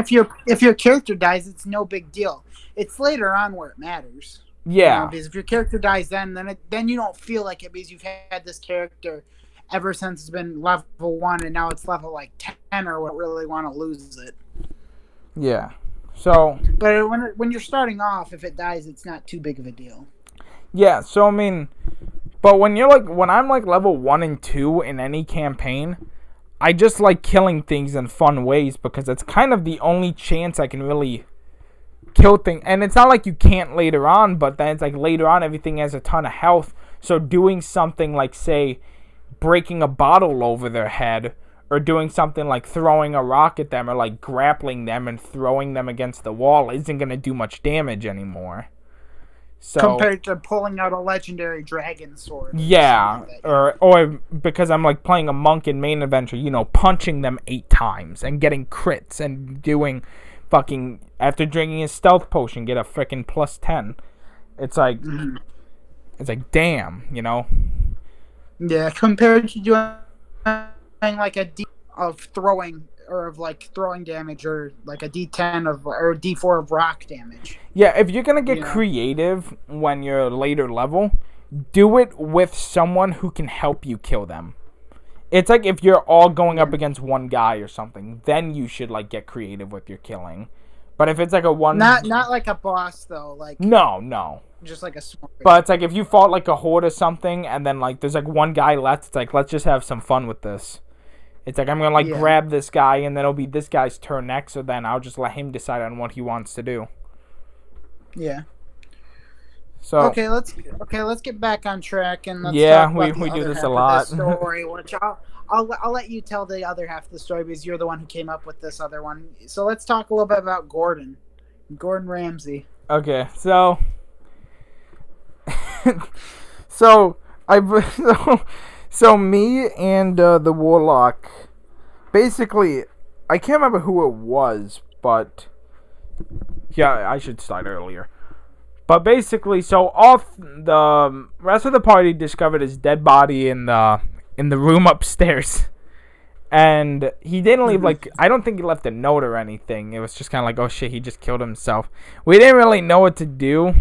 if your character dies, it's no big deal. It's later on where it matters. Yeah. Because if your character dies, then you don't feel like it because you've had this character ever since it's been level 1 and now it's level like 10 or what really want to lose it. Yeah. So. But when you're starting off, if it dies, it's not too big of a deal. Yeah. So I mean, but when I'm like level 1 and 2 in any campaign, I just like killing things in fun ways because it's kind of the only chance I can really kill things. And it's not like you can't later on, but then it's like later on everything has a ton of health. So doing something like, say, breaking a bottle over their head, or doing something like throwing a rock at them, or like grappling them and throwing them against the wall isn't going to do much damage anymore. So, compared to pulling out a legendary dragon sword. Yeah, or because I'm like playing a monk in main adventure, punching them 8 times and getting crits and doing fucking, after drinking a stealth potion, get a freaking plus 10. It's like, it's like, damn, Yeah, compared to doing like a D of throwing, or of like throwing damage, or like a D10 or a D4 of rock damage. Yeah, if you're gonna get creative when you're later level, do it with someone who can help you kill them. It's like if you're all going up against one guy or something, then you should like get creative with your killing. But if it's like a one, not like a boss though, like no, just like a small. But it's like if you fought like a horde or something, and then like there's like one guy left, it's like, let's just have some fun with this. It's like I'm gonna like grab this guy, and then it'll be this guy's turn next, so then I'll just let him decide on what he wants to do. Yeah. So okay, let's get back on track, and let's talk about we do this a lot. Story, which I'll let you tell the other half of the story because you're the one who came up with this other one. So let's talk a little bit about Gordon Ramsay. Okay, so so me and the warlock, basically, I can't remember who it was, but yeah, I should start earlier. But basically, so all the rest of the party discovered his dead body in the room upstairs, and he didn't leave I don't think he left a note or anything. It was just kind of like, oh shit, he just killed himself. We didn't really know what to do,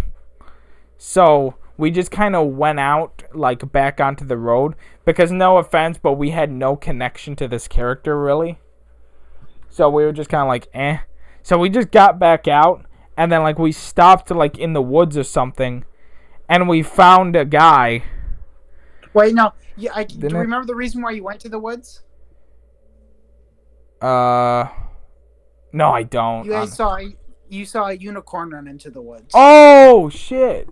so we just kind of went out like back onto the road because, no offense, but we had no connection to this character really. So we were just kind of like, eh. So we just got back out. And then, like, we stopped, like, in the woods or something, and we found a guy. Wait, no. Yeah, do you remember the reason why you went to the woods? No, I don't. You saw a unicorn run into the woods. Oh, shit.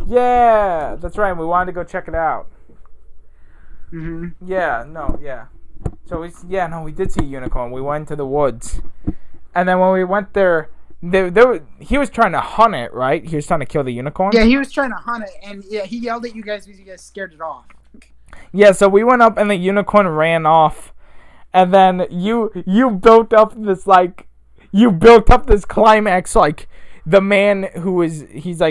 Yeah, that's right. We wanted to go check it out. Mm-hmm. Yeah, no, yeah. So, we did see a unicorn. We went to the woods. And then when we went there... he was trying to hunt it, right? He was trying to kill the unicorn? Yeah, he was trying to hunt it, and yeah, he yelled at you guys because you guys scared it off. Yeah, so we went up and the unicorn ran off. And then you built up this climax, like the man who is he's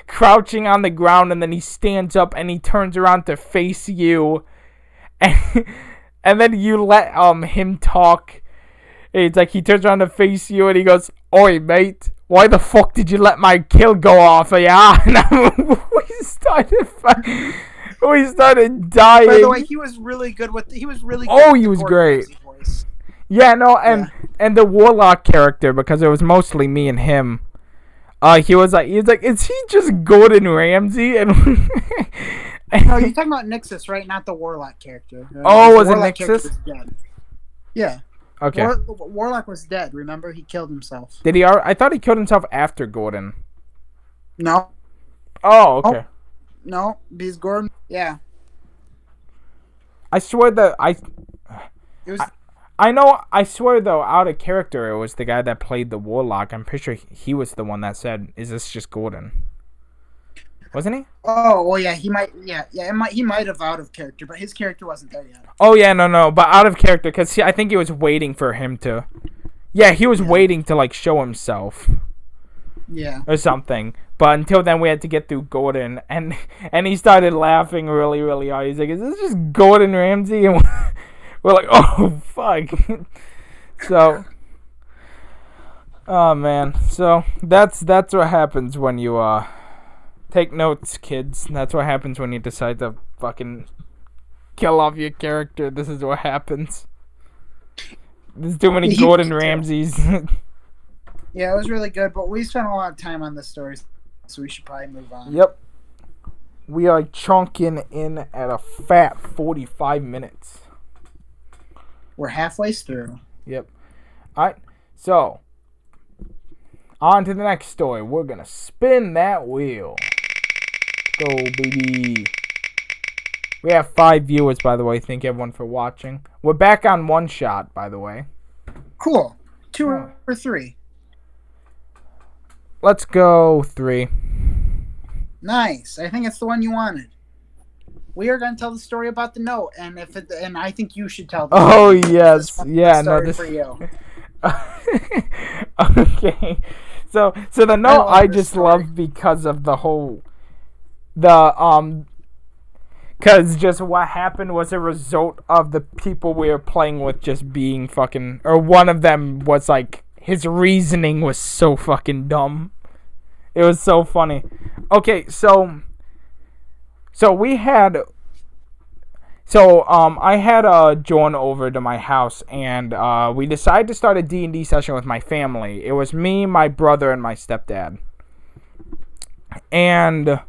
crouching on the ground, and then he stands up and he turns around to face you. And then you let him talk. It's like he turns around to face you and he goes, "Oi, mate, why the fuck did you let my kill go off? Yeah." And we started dying. By the way, he was really good. He was great. Voice. Yeah, no, and the warlock character, because it was mostly me and him. He was like, is he just Gordon Ramsay? And no, you're talking about Nixus, right? Not the Warlock character. Oh, was it Nixus? Dead. Yeah. Okay. Warlock was dead. Remember, he killed himself. Did he? I thought he killed himself after Gordon. No. Oh, okay. No, because Gordon. Yeah. I swear that It was. I swear though, out of character, it was the guy that played the warlock. I'm pretty sure he was the one that said, "Is this just Gordon?" Wasn't he? Oh, well, yeah, he might. Yeah, he might have out of character, but his character wasn't there yet. Oh yeah, no, but out of character because I think he was waiting for him to. Yeah, he was waiting to like show himself. Yeah. Or something. But until then, we had to get through Gordon, and he started laughing really, really hard. He's like, "Is this just Gordon Ramsay?" And we're like, "Oh fuck!" So, oh man. So that's what happens when you take notes, kids. That's what happens when you decide to fucking kill off your character. This is what happens. There's too many Gordon Ramsays. Yeah, it was really good, but we spent a lot of time on this story, so we should probably move on. Yep. We are chunking in at a fat 45 minutes. We're halfway through. Yep. Alright, so on to the next story. We're gonna spin that wheel. Go, baby. We have 5 viewers, by the way. Thank everyone for watching. We're back on One Shot, by the way. Cool. 2 or 3? Let's go 3. Nice. I think it's the one you wanted. We are going to tell the story about the note, and I think you should tell the story. Oh yes, yeah. No, this for you. Okay. So the note I just love because of the whole because just what happened was a result of the people we were playing with just being fucking, or one of them was like, his reasoning was so fucking dumb. It was so funny. Okay, so we had, I had John over to my house, and we decided to start a D&D session with my family. It was me, my brother, and my stepdad. And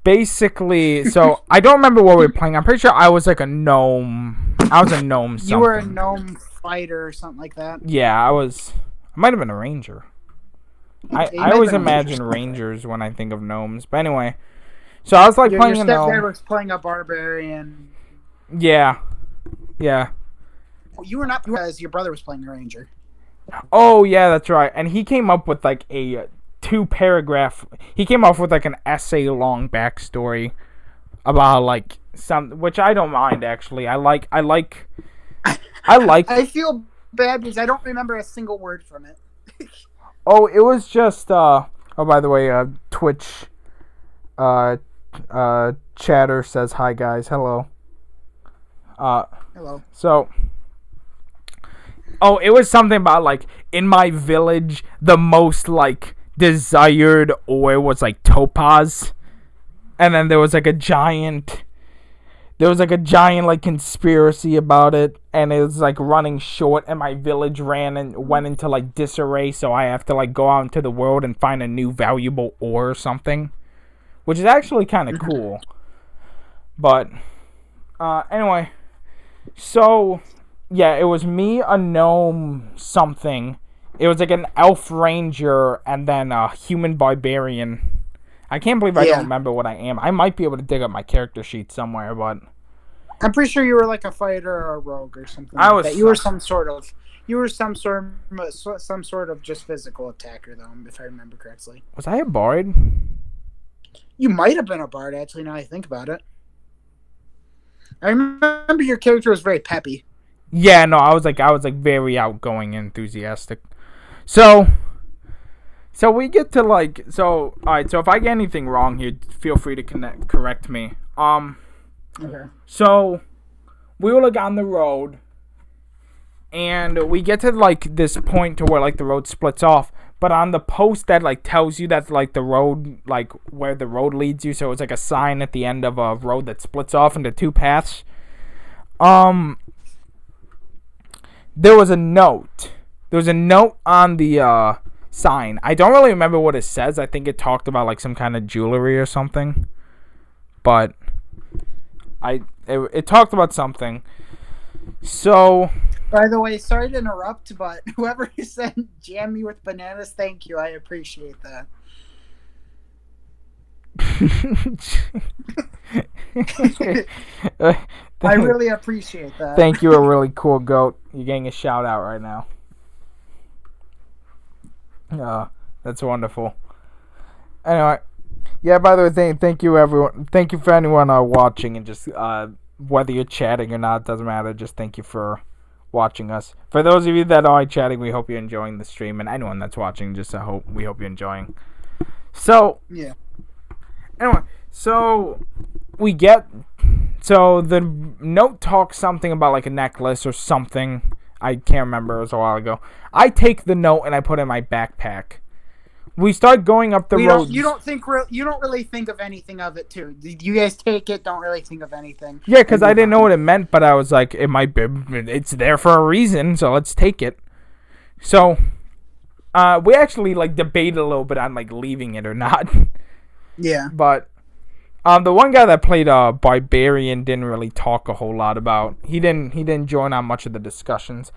basically, so I don't remember what we were playing. I'm pretty sure I was like a gnome. I was a gnome something. You were a gnome fighter or something like that? Yeah, I might have been a ranger. I always imagine rangers when I think of gnomes. But anyway, so I was like playing a gnome. Your stepdad was playing a barbarian. Yeah. You were not, because your brother was playing a ranger. Oh, yeah, that's right. And he came up with like a 2-paragraph. He came up with like an essay-long backstory about like which I don't mind actually. I like. I feel bad because I don't remember a single word from it. Oh, it was just oh, by the way, Twitch chatter says hi guys. Hello. Hello. So it was something about like, in my village the most like desired ore was like topaz, and then there was like a giant like conspiracy about it, and it was like running short, and my village went into like disarray, so I have to like go out into the world and find a new valuable ore or something, which is actually kind of cool. But anyway, so yeah, it was me, a gnome something. It was like an elf ranger and then a human barbarian. I can't believe I don't remember what I am. I might be able to dig up my character sheet somewhere, but I'm pretty sure you were like a fighter or a rogue or something. You were some sort of just physical attacker, though, if I remember correctly. Was I a bard? You might have been a bard, actually. Now I think about it. I remember your character was very peppy. Yeah, no, I was like very outgoing and enthusiastic. So we get to like, all right, so if I get anything wrong here, feel free to correct me. Okay. So we were like on the road, and we get to like this point to where like the road splits off, but on the post that like tells you that like the road, like where the road leads you, so it's like a sign at the end of a road that splits off into 2 paths. There was a note. There was a note on the sign. I don't really remember what it says. I think it talked about like some kind of jewelry or something. But it talked about something. So, by the way, sorry to interrupt, but whoever sent jam me with bananas, thank you. I appreciate that. I really appreciate that. Thank you, a really cool goat. You're getting a shout out right now. That's wonderful. Anyway, yeah, by the way, thank you everyone. Thank you for anyone watching, and just whether you're chatting or not, doesn't matter. Just thank you for watching us. For those of you that are chatting, we hope you're enjoying the stream, and anyone that's watching, we hope you're enjoying. So yeah. Anyway, so the note talks something about like a necklace or something. I can't remember. It was a while ago. I take the note and I put it in my backpack. We start going up the road. You don't really think of anything of it, too. You guys take it, don't really think of anything. Yeah, because I didn't know what it meant, but I was like, it's there for a reason, so let's take it. So, we actually like debated a little bit on like leaving it or not. Yeah. But, the one guy that played Barbarian didn't really talk a whole lot about. He didn't join on much of the discussions.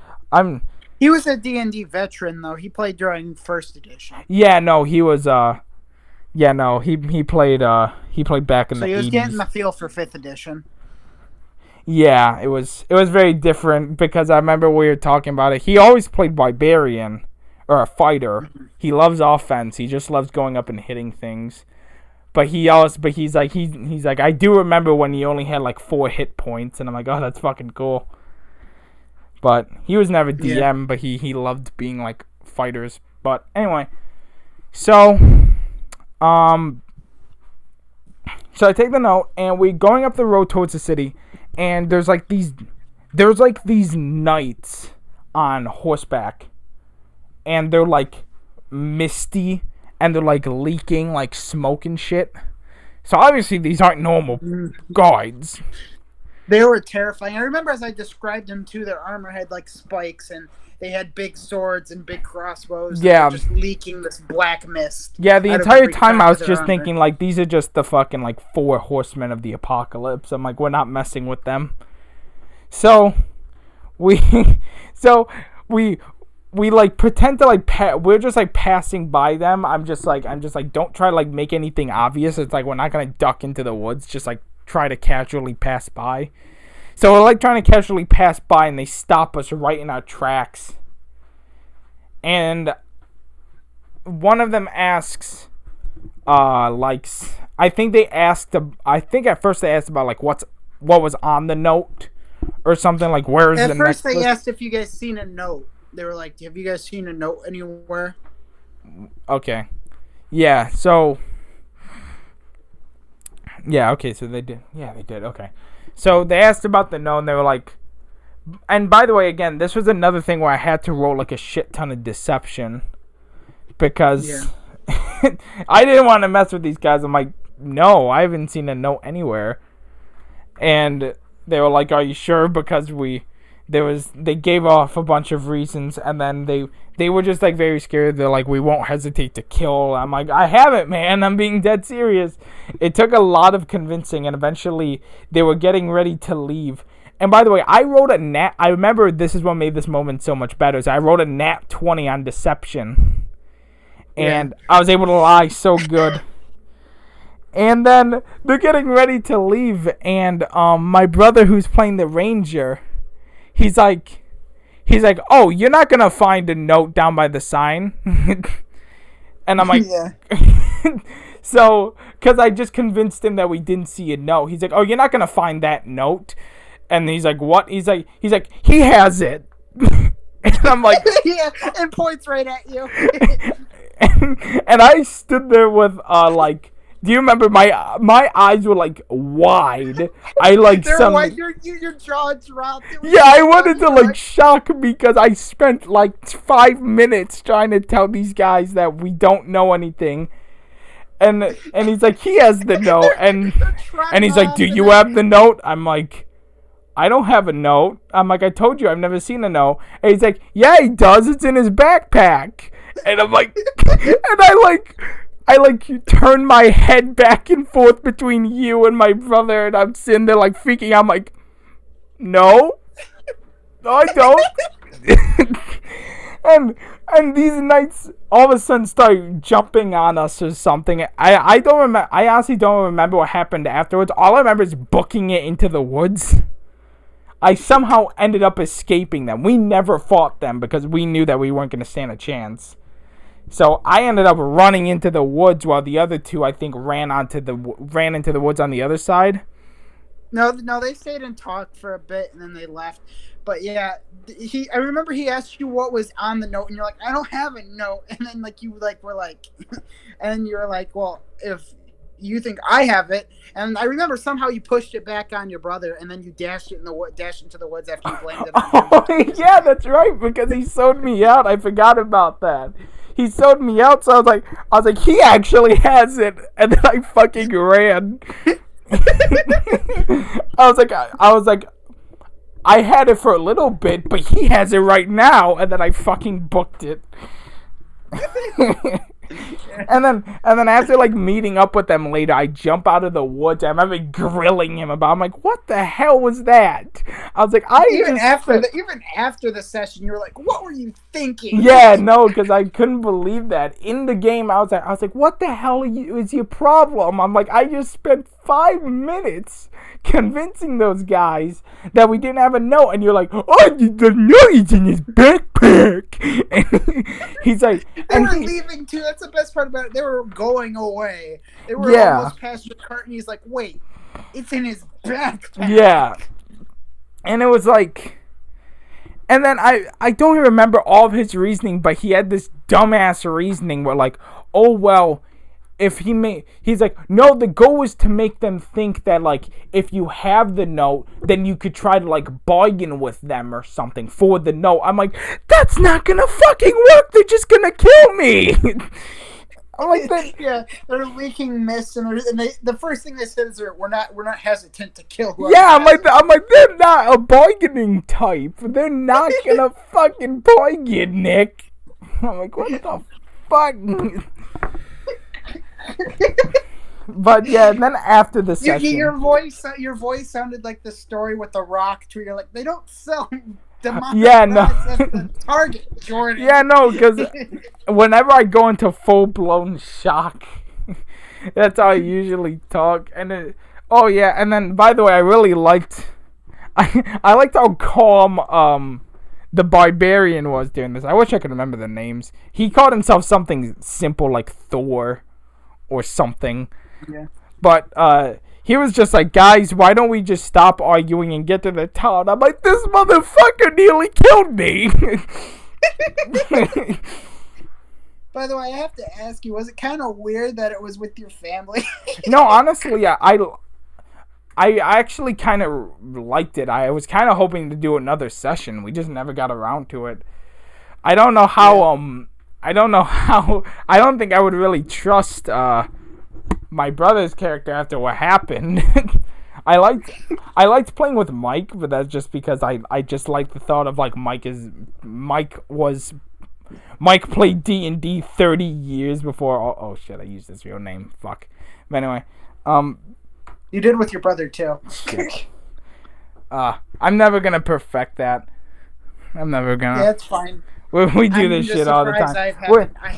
He was a D&D veteran, though. He played during first edition. Yeah, no, he was, he played back in the 80s. So he was getting the feel for 5th edition. Yeah, it was very different, because I remember we were talking about it. He always played Barbarian, or a fighter. Mm-hmm. He loves offense. He just loves going up and hitting things. But he's like, I do remember when he only had like 4 hit points, and I'm like, oh, that's fucking cool. But he was never DM, but he loved being like fighters. But anyway, so I take the note and we're going up the road towards the city, and there's like these knights on horseback, and they're like misty and they're like leaking like smoke and shit. So obviously these aren't normal guards. They were terrifying. I remember as I described them too, their armor had like spikes and they had big swords and big crossbows. Yeah. Just leaking this black mist. Yeah, the entire time I was just thinking like these are just the fucking like 4 horsemen of the apocalypse. I'm like, we're not messing with them. So we like pretend to like we're just like passing by them. I'm just like don't try to like make anything obvious. It's like we're not gonna duck into the woods. Just like try to casually pass by. So we're like trying to casually pass by, and they stop us right in our tracks. And one of them asks, I think at first they asked about like what was on the note or something, like where's the necklace? At first they asked if you guys seen a note. They were like, have you guys seen a note anywhere? Okay. Yeah, so yeah, okay, so they did. Yeah, they did. Okay. So they asked about the note, and they were like, and by the way, again, this was another thing where I had to roll like a shit ton of deception because I didn't want to mess with these guys. I'm like, no, I haven't seen a note anywhere. And they were like, are you sure? Because they gave off a bunch of reasons, and then they were just like very scared. They're like, we won't hesitate to kill. I'm like, I haven't, man. I'm being dead serious. It took a lot of convincing, and eventually they were getting ready to leave. And by the way, I wrote a nat. I remember this is what made this moment so much better. Is I wrote a nat 20 on deception, and I was able to lie so good. And then they're getting ready to leave, and my brother, who's playing the ranger, He's like, oh, you're not going to find a note down by the sign? And I'm like, so, because I just convinced him that we didn't see a note. He's like, oh, you're not going to find that note? And he's like, what? He's like, he has it. And I'm like, yeah, and points right at you. and I stood there with, like, do you remember my eyes were like wide? I like your jaw dropped. Yeah, I wanted to like shock because I spent like 5 minutes trying to tell these guys that we don't know anything, and he's like, he has the note, and he's like, do you have the note? I'm like, I don't have a note. I'm like, I told you I've never seen a note. And he's like, yeah, he does. It's in his backpack. And I'm like, and I turn my head back and forth between you and my brother, and I'm sitting there like freaking out. I'm like, no, I don't. and these knights all of a sudden start jumping on us or something. I don't remember. I honestly don't remember what happened afterwards. All I remember is booking it into the woods. I somehow ended up escaping them. We never fought them because we knew that we weren't going to stand a chance. So I ended up running into the woods while the other two, I think, ran into the woods on the other side. No, they stayed and talked for a bit, and then they left. But yeah, I remember he asked you what was on the note, and you're like, I don't have a note. And then like you like were like, and you're like, well, if you think I have it, and I remember somehow you pushed it back on your brother, and then you dashed into the woods after you blamed it on him. Yeah, that's right, because he sold me out. I forgot about that. He sold me out, so I was like, he actually has it, and then I fucking ran. I was like, I had it for a little bit, but he has it right now, and then I fucking booked it. and then after like meeting up with them later, I jump out of the woods. I remember grilling him about. I'm like, what the hell was that? I was like, even after the session, you were like, what were you thinking? Yeah, no, because I couldn't believe that. In the game, I was like, what the hell is your problem? I'm like, I just spent 5 minutes convincing those guys that we didn't have a note, and you're like, oh, the note is in his backpack. And he's like, they were leaving too. That's the best part about it. They were going away. They were almost past your cart, and he's like, wait, it's in his backpack. Yeah. And it was like, and then I don't even remember all of his reasoning, but he had this dumbass reasoning where like, oh well, if he's like, no, the goal is to make them think that like, if you have the note, then you could try to like bargain with them or something for the note. I'm like, that's not gonna fucking work. They're just gonna kill me. I'm like that. Yeah, they're leaking mist, and the first thing they said is we're not hesitant to kill. Yeah, I'm like they're not a bargaining type. They're not gonna fucking bargain, Nick. I'm like, what the fuck? But yeah, and then after the session, your voice sounded like the story with the rock tree. You're like, they don't sell demonic rocks at the Target, Jordan. Yeah, no, because whenever I go into full blown shock, that's how I usually talk. And and then by the way, I really liked, I liked how calm the barbarian was during this. I wish I could remember the names. He called himself something simple like Thor or something. Yeah. But he was just like, guys, why don't we just stop arguing and get to the town? I'm like, this motherfucker nearly killed me. By the way, I have to ask you, was it kind of weird that it was with your family? No, honestly, I actually kind of liked it. I was kind of hoping to do another session. We just never got around to it. I don't know how, I don't think I would really trust, my brother's character after what happened. I liked playing with Mike, but that's just because I just like the thought of like Mike played D&D 30 years before. Oh shit, I used his real name. Fuck. But anyway, you did with your brother too. Shit. I'm never gonna perfect that. I'm never gonna. Yeah, it's fine. We do this shit all the time.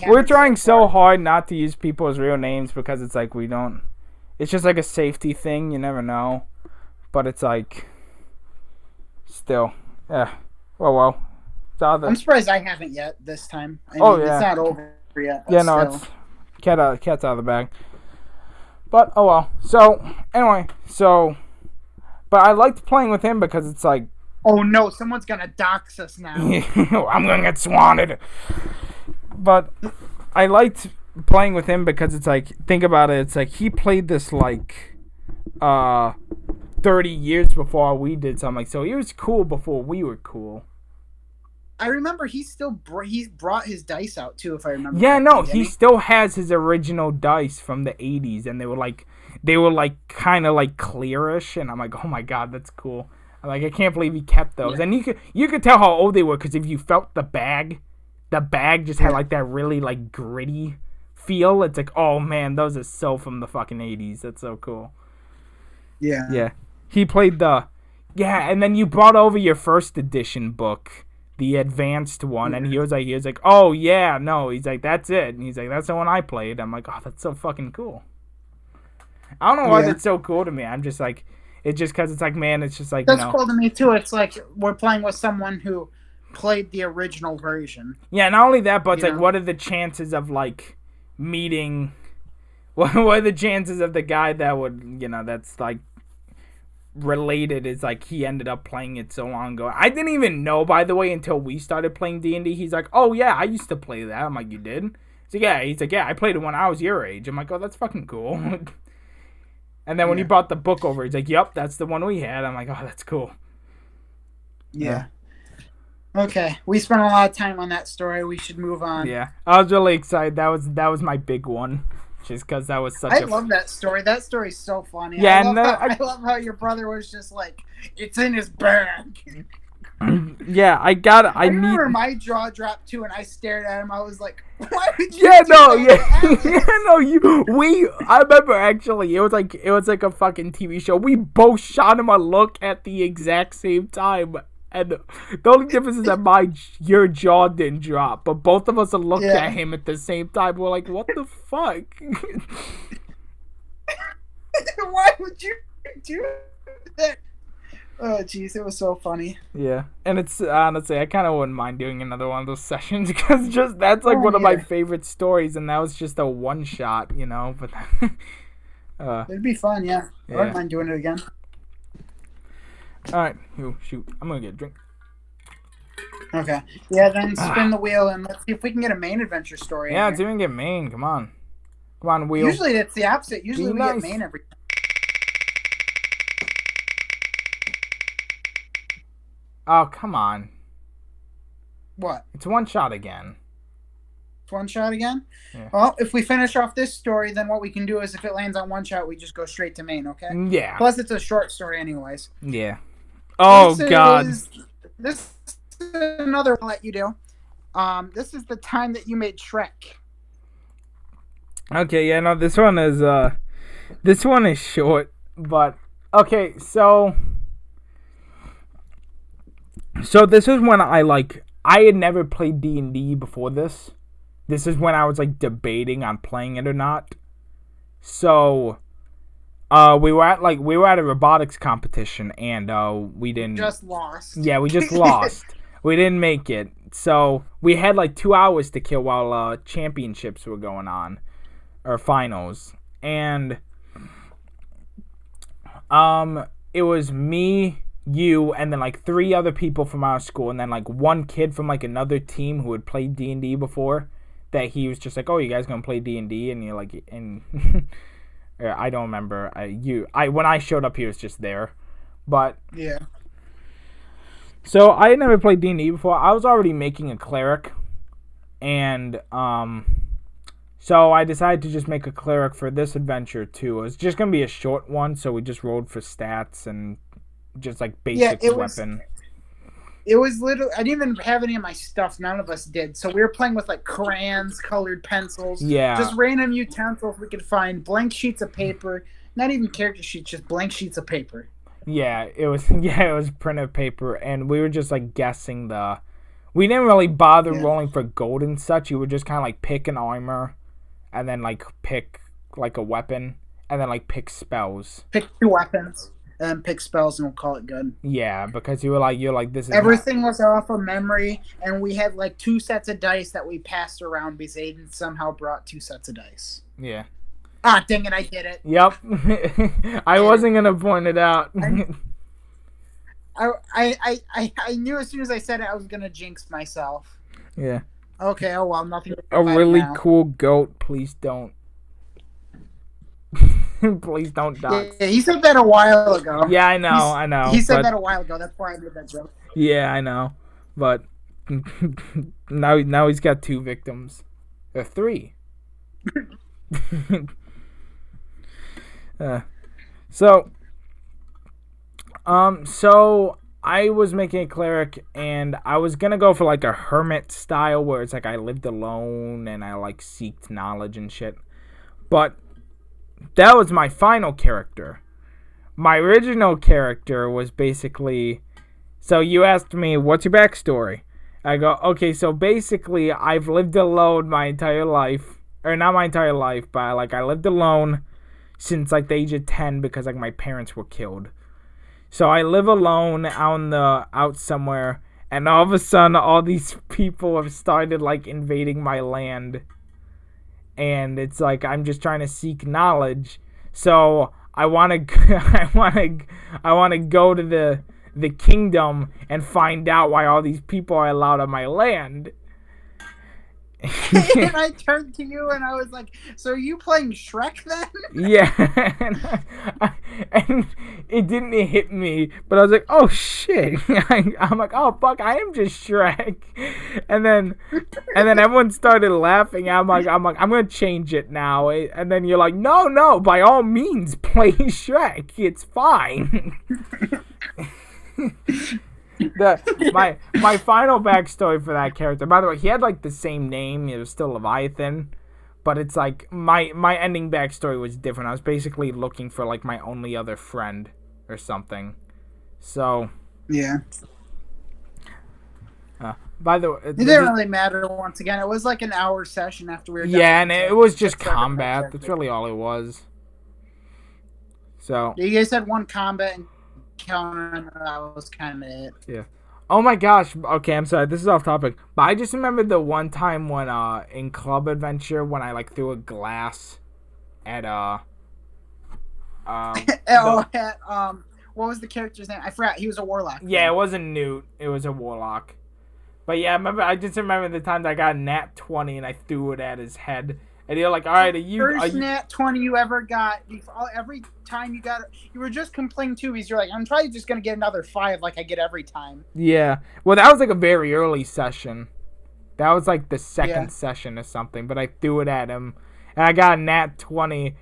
We're trying so hard not to use people's real names because it's like we don't. It's just like a safety thing. You never know, but it's like still, yeah. Well. I'm surprised I haven't yet this time. I mean, it's not over yet. Yeah, no, it's cat's out of the bag. But oh well. So anyway, but I liked playing with him because it's like. Oh no, someone's gonna dox us now. I'm gonna get swatted. But I liked playing with him because it's like, think about it, it's like he played this like 30 years before we did something. So he was cool before we were cool. I remember he brought his dice out too, if I remember. Yeah, no, he still has his original dice from the 80s, and they were kind of like clearish, and I'm like, oh my god, that's cool. I'm like, I can't believe he kept those. Yeah. And you could tell how old they were, because if you felt the bag just had like that really like gritty feel. It's like, oh man, those are so from the fucking 80s. That's so cool. Yeah. Yeah. He played and then you brought over your first edition book, the advanced one, and he was like, oh yeah, no, he's like, that's it. And he's like, that's the one I played. I'm like, oh, that's so fucking cool. I don't know why that's so cool to me. I'm just like, it's just because it's like, man, it's just like, that's cool to me too. It's like we're playing with someone who played the original version. Yeah, not only that, but it's like, what are the chances of like meeting? What are the chances of the guy that would, that's like related is like he ended up playing it so long ago. I didn't even know, by the way, until we started playing D&D. He's like, oh yeah, I used to play that. I'm like, you did? He's like, yeah, I played it when I was your age. I'm like, oh, that's fucking cool. And then when he brought the book over, he's like, yep, that's the one we had. I'm like, oh, that's cool. Yeah. Okay, we spent a lot of time on that story. We should move on. Yeah, I was really excited. That was my big one, just because that was such. I love that story. That story's so funny. Yeah, I love how your brother was just like, it's in his bag. Yeah, I remember my jaw dropped too, and I stared at him. I was like, "Why would you?" I remember actually. It was like a fucking TV show. We both shot him a look at the exact same time, and the only difference is that your jaw didn't drop, but both of us looked at him at the same time. We're like, "What the fuck?" Why would you do that? Oh, jeez, it was so funny. Yeah, and it's honestly, I kind of wouldn't mind doing another one of those sessions because that's like one of my favorite stories, and that was just a one shot, you know. But it'd be fun, yeah. I wouldn't mind doing it again. All right, shoot, I'm gonna get a drink. Okay, yeah, then spin the wheel and let's see if we can get a main adventure story. Yeah, let's even get main. Come on, wheel. Usually it's the opposite. Usually we get main every time. Oh, come on. What? It's one shot again. It's one shot again? Yeah. Well, if we finish off this story, then what we can do is if it lands on one shot, we just go straight to main, okay? Yeah. Plus, it's a short story anyways. Yeah. Oh, God. This is another one I'll let you do. This is the time that you made Shrek. Okay, yeah, no, this one is short, but... Okay, so this is when I had never played D&D before this. This is when I was like debating on playing it or not. So we were at a robotics competition and we didn't just lost. Yeah, we just lost. We didn't make it. So we had like 2 hours to kill while championships were going on, or finals. And it was me, you, and then like 3 other people from our school, and then like one kid from like another team who had played D&D before, that he was just like, oh, you guys gonna play D&D? And you're like, and I don't remember. When I showed up, he was just there, but yeah. So I had never played D&D before. I was already making a cleric, and so I decided to just make a cleric for this adventure too. It was just gonna be a short one, so we just rolled for stats and just like basic weapon. It was literally, I didn't even have any of my stuff. None of us did. So we were playing with like crayons, colored pencils. Yeah. Just random utensils we could find. Blank sheets of paper. Not even character sheets, just blank sheets of paper. Yeah, it was printed paper, and we were just like guessing we didn't really bother rolling for gold and such. You would just kind of like pick an armor, and then like pick like a weapon, and then like pick spells. Pick 2 weapons. And pick spells and we'll call it good. Yeah, because you're like this is everything was off of memory, and we had like 2 sets of dice that we passed around because Aiden somehow brought 2 sets of dice. Yeah. Ah, dang it! I did it. Yep. I wasn't gonna point it out. I knew as soon as I said it I was gonna jinx myself. Yeah. Okay. Oh well, nothing. A really cool goat. Please don't. Please don't die. Yeah, he said that a while ago. Yeah, I know. He said that a while ago. That's why I made that joke. Yeah, I know. But now he's got 2 victims. Or 3. So I was making a cleric, and I was gonna go for like a hermit style where it's like I lived alone and I like seeked knowledge and shit. But that was my final character. My original character was basically... So you asked me, what's your backstory? I go, okay, so basically I've lived alone my entire life. Or not my entire life, but like I lived alone since like the age of 10 because like my parents were killed. So I live alone out somewhere, and all of a sudden all these people have started like invading my land. And it's like I'm just trying to seek knowledge. So I want to I want to go to the kingdom and find out why all these people are allowed on my land. And I turned to you and I was like, so are you playing Shrek then? Yeah. And it didn't hit me, but I was like, oh shit. I'm like, oh fuck, I am just Shrek. And then everyone started laughing. I'm like, I'm gonna change it now. And then you're like, no, by all means play Shrek. It's fine. My final backstory for that character, by the way, he had like the same name. It was still Leviathan, but it's like my ending backstory was different. I was basically looking for like my only other friend or something. So yeah. By the way, it didn't really matter. Once again, it was like an hour session after we were done. Yeah, and it was just combat. That's really all it was. So you guys had one combat encounter, and that was kind of it. Yeah. Oh my gosh. Okay, I'm sorry. This is off topic, but I just remember the one time when in Club Adventure when I like threw a glass at what was the character's name? I forgot. He was a warlock. Yeah, it wasn't Newt. It was a warlock. But yeah, I just remember the time that I got a nat 20 and I threw it at his head. And you're like, all right, First nat 20 you ever got. Every time you got it, you were just complaining too because you're like, I'm probably just going to get another 5 like I get every time. Yeah. Well, that was like a very early session. That was like the second session or something. But I threw it at him. And I got a nat 20.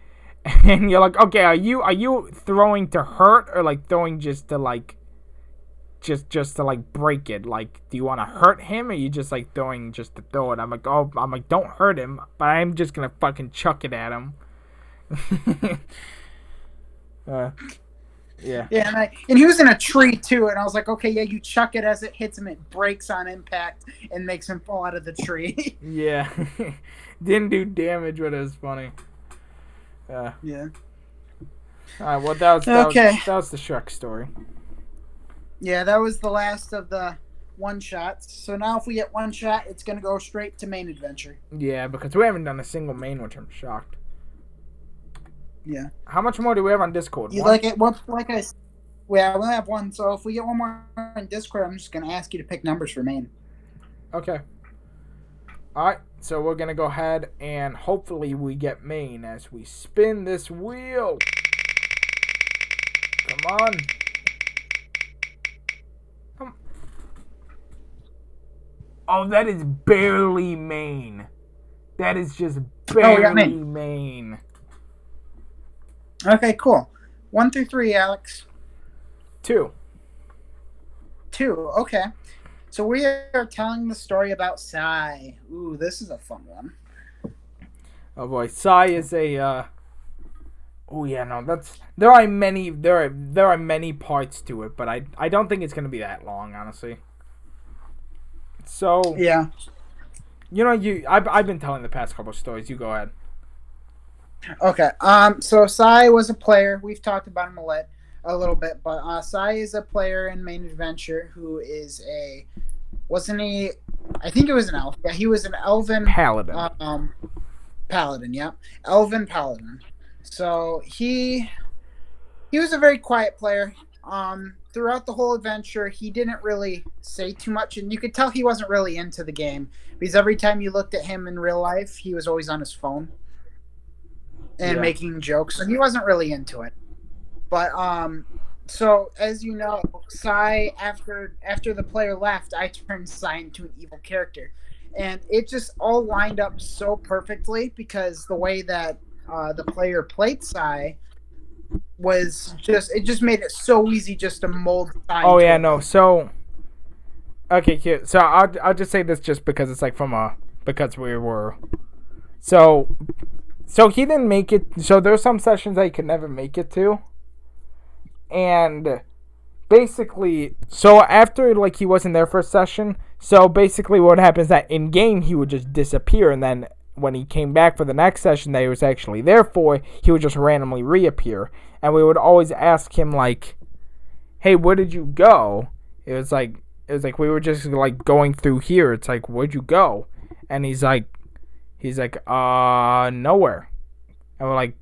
And you're like, okay, are you throwing to hurt or like throwing just to like just to like break it? Like, do you want to hurt him or you just like throwing just to throw it? I'm like, don't hurt him, but I'm just gonna fucking chuck it at him. Yeah. Yeah, and he was in a tree too, and I was like, okay, yeah, you chuck it as it hits him, it breaks on impact and makes him fall out of the tree. Yeah. Didn't do damage, but it was funny. Yeah. Alright, well that was the Shrek story. Yeah, that was the last of the one-shots. So now if we get one shot, it's going to go straight to main adventure. Yeah, because we haven't done a single main, which I'm shocked. Yeah. How much more do we have on Discord? You like it? We only have one, so if we get one more on Discord, I'm just going to ask you to pick numbers for main. Okay. Alright, so we're going to go ahead and hopefully we get main as we spin this wheel. Come on. Oh, that is barely main. That is just barely main. Okay, cool. 1 through 3, Alex. 2. 2, okay. So we are telling the story about Sai. Ooh, this is a fun one. Oh boy, Sai is a. Oh yeah, no, there are many parts to it, but I don't think it's gonna be that long, honestly. So yeah, I've been telling the past couple of stories. You go ahead. Okay. So Sai was a player. We've talked about him a little bit, but Sai is a player in Main Adventure who is wasn't he? I think it was an elf. Yeah, he was an elven paladin. Paladin. Yeah, elven paladin. So he was a very quiet player. Throughout the whole adventure, he didn't really say too much, and you could tell he wasn't really into the game because every time you looked at him in real life, he was always on his phone and making jokes, and he wasn't really into it. But so as you know, Sai, after the player left, I turned Sai into an evil character, and it just all lined up so perfectly because the way that the player played Sai was just made it so easy just to mold Sai. Oh yeah, no. So okay, cute. So I'll just say this just because it's like because we were so he didn't make it. So there's some sessions that he could never make it to, and basically, so after like he wasn't there for a session, so basically what happens is that in game he would just disappear, and then when he came back for the next session that he was actually there for, he would just randomly reappear. And we would always ask him, like, hey, where did you go? It was like we were just, like, going through here. It's like, where'd you go? And he's like, nowhere. And we're like,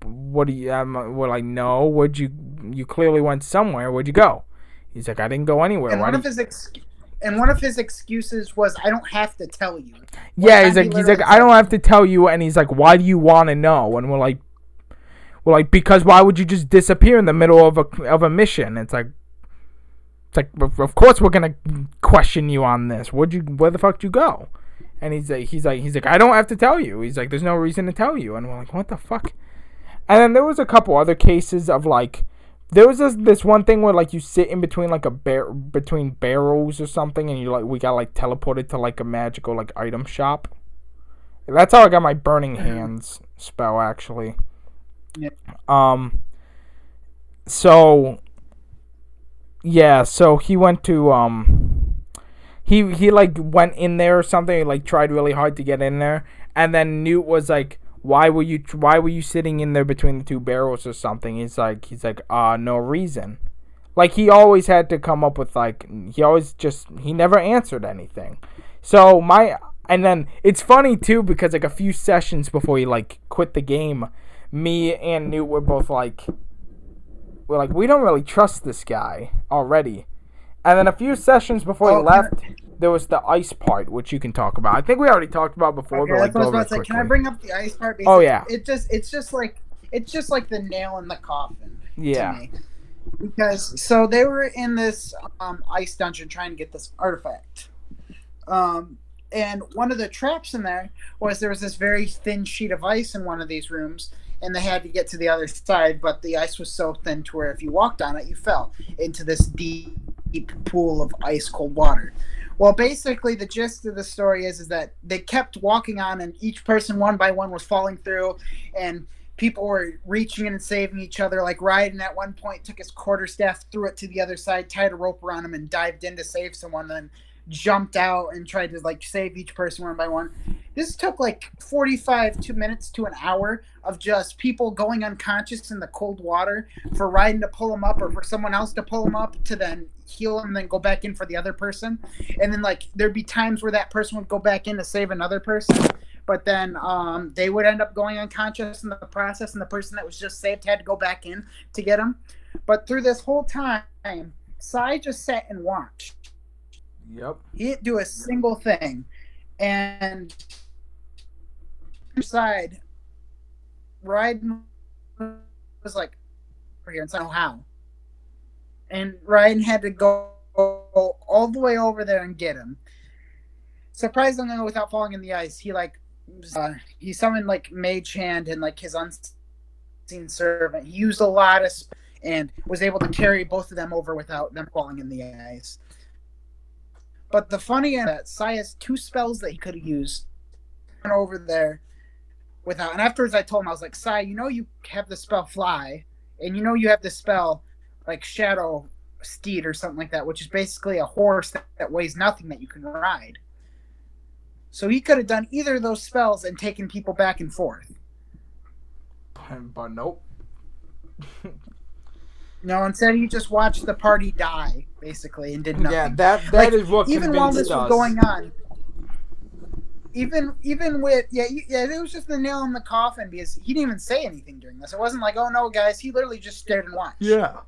what do you? We're like, no. You clearly went somewhere. Where'd you go? He's like, I didn't go anywhere. And one of his excuses was, I don't have to tell you. Yeah, he's like, I don't have to tell you. And he's like, why do you want to know? And we're like, because why would you just disappear in the middle of a mission? It's like, of course we're gonna question you on this. Where the fuck did you go? And he's like, I don't have to tell you. He's like, there's no reason to tell you. And we're like, what the fuck? And then there was a couple other cases of like, there was this one thing where like you sit in between like between barrels or something, and we got like teleported to like a magical like item shop. That's how I got my burning hands spell actually. Yeah. So he went to he like went in there or something. He like tried really hard to get in there, and then Newt was like, why were you sitting in there between the two barrels or something? He's like no reason. Like he always had to come up with like he never answered anything. And then it's funny too because like a few sessions before he like quit the game, me and Newt were both like, we don't really trust this guy already. And then a few sessions before he left, there was the ice part, which you can talk about. I think we already talked about before. Okay, but that's what I was about to say. Can I bring up the ice part? Because yeah. It's just like the nail in the coffin. Yeah. To me. Because so they were in this ice dungeon trying to get this artifact. And one of the traps in there was this very thin sheet of ice in one of these rooms, and they had to get to the other side, but the ice was so thin to where if you walked on it, you fell into this deep pool of ice cold water. Well, basically the gist of the story is that they kept walking on, and each person one by one was falling through, and people were reaching in and saving each other. Like Ryden at one point took his quarterstaff, threw it to the other side, tied a rope around him, and dived in to save someone, then jumped out and tried to like save each person one by one. This took like 45 minutes to an hour of just people going unconscious in the cold water for Ryden to pull them up, or for someone else to pull them up to then heal them and then go back in for the other person. And then like there'd be times where that person would go back in to save another person, but then they would end up going unconscious in the process, and the person that was just saved had to go back in to get them. But through this whole time, Sai just sat and watched. Yep. He didn't do a single thing. And side, Ryden was like, here, and I don't know how. And Ryden had to go all the way over there and get him. Surprisingly, without falling in the ice, he summoned like Mage Hand and like his unseen servant. He used a lot of and was able to carry both of them over without them falling in the ice. But the funny is that Sai has two spells that he could have used over there without. And afterwards I told him, I was like, Sai, you have the spell Fly, and you have the spell like Shadow Steed or something like that, which is basically a horse that weighs nothing that you can ride. So he could have done either of those spells and taken people back and forth. But nope. No, instead he just watched the party die, basically, and did nothing. Yeah, that is what even convinced while this us. was going on. Even with it was just the nail in the coffin, because he didn't even say anything during this. It wasn't like, oh no, guys, he literally just stared and watched. Yeah.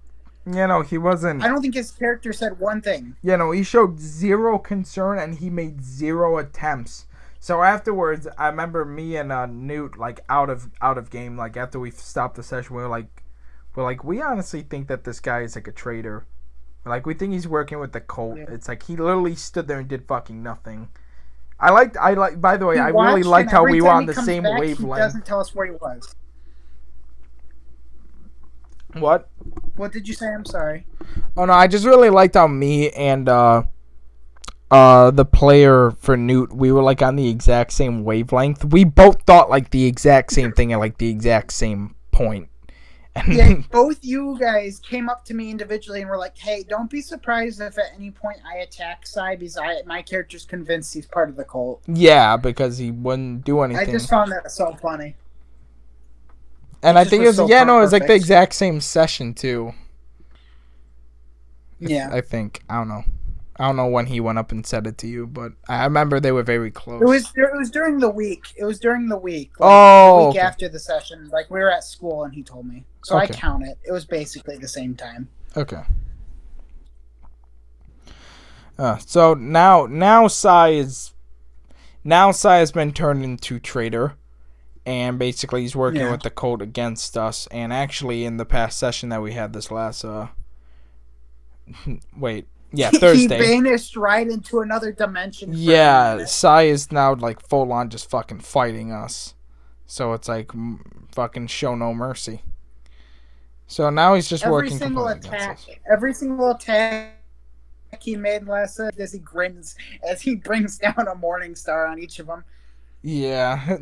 He wasn't. I don't think his character said one thing. He showed zero concern, and he made zero attempts. So afterwards, I remember me and Newt like out of game. Like after we stopped the session, we're like, we honestly think that this guy is like a traitor. Like we think he's working with the cult. Yeah. It's like he literally stood there and did fucking nothing. I like. By the way, I really liked how we were on the same wavelength. He doesn't tell us where he was. What? What did you say? I'm sorry. Oh no, I just really liked how me and the player for Newt, we were like on the exact same wavelength. We both thought like the exact same thing at like the exact same point. Yeah, both you guys came up to me individually and were like, hey, don't be surprised if at any point I attack Sai, because my character's convinced he's part of the cult. Yeah, because he wouldn't do anything. I just found that so funny. And I think it was like the exact same session too. Yeah. I think. I don't know. I don't know when he went up and said it to you, but I remember they were very close. It was during the week. It was during the week. The week after the session. Like, we were at school and he told me. So I count it. It was basically the same time. Okay. So now Sai has been turned into traitor, and basically he's working with the cult against us. And actually, in the past session that we had this last Thursday, he vanished right into another dimension. Yeah, Sai is now like full on just fucking fighting us. So it's like fucking show no mercy. So now he's just working completely against us. Every single attack he made last set as he grins as he brings down a morning star on each of them. Yeah.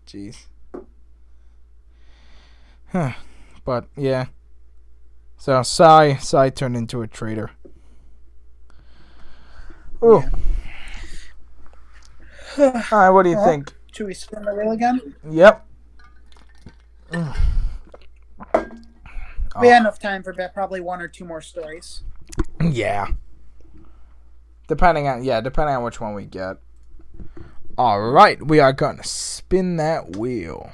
Jeez. Huh. But yeah. So Sai turned into a traitor. Ooh. Yeah. Alright, what do you think? Should we spin the wheel again? Yep. We had enough time for probably one or two more stories. Yeah. Depending on which one we get. Alright, we are gonna spin that wheel.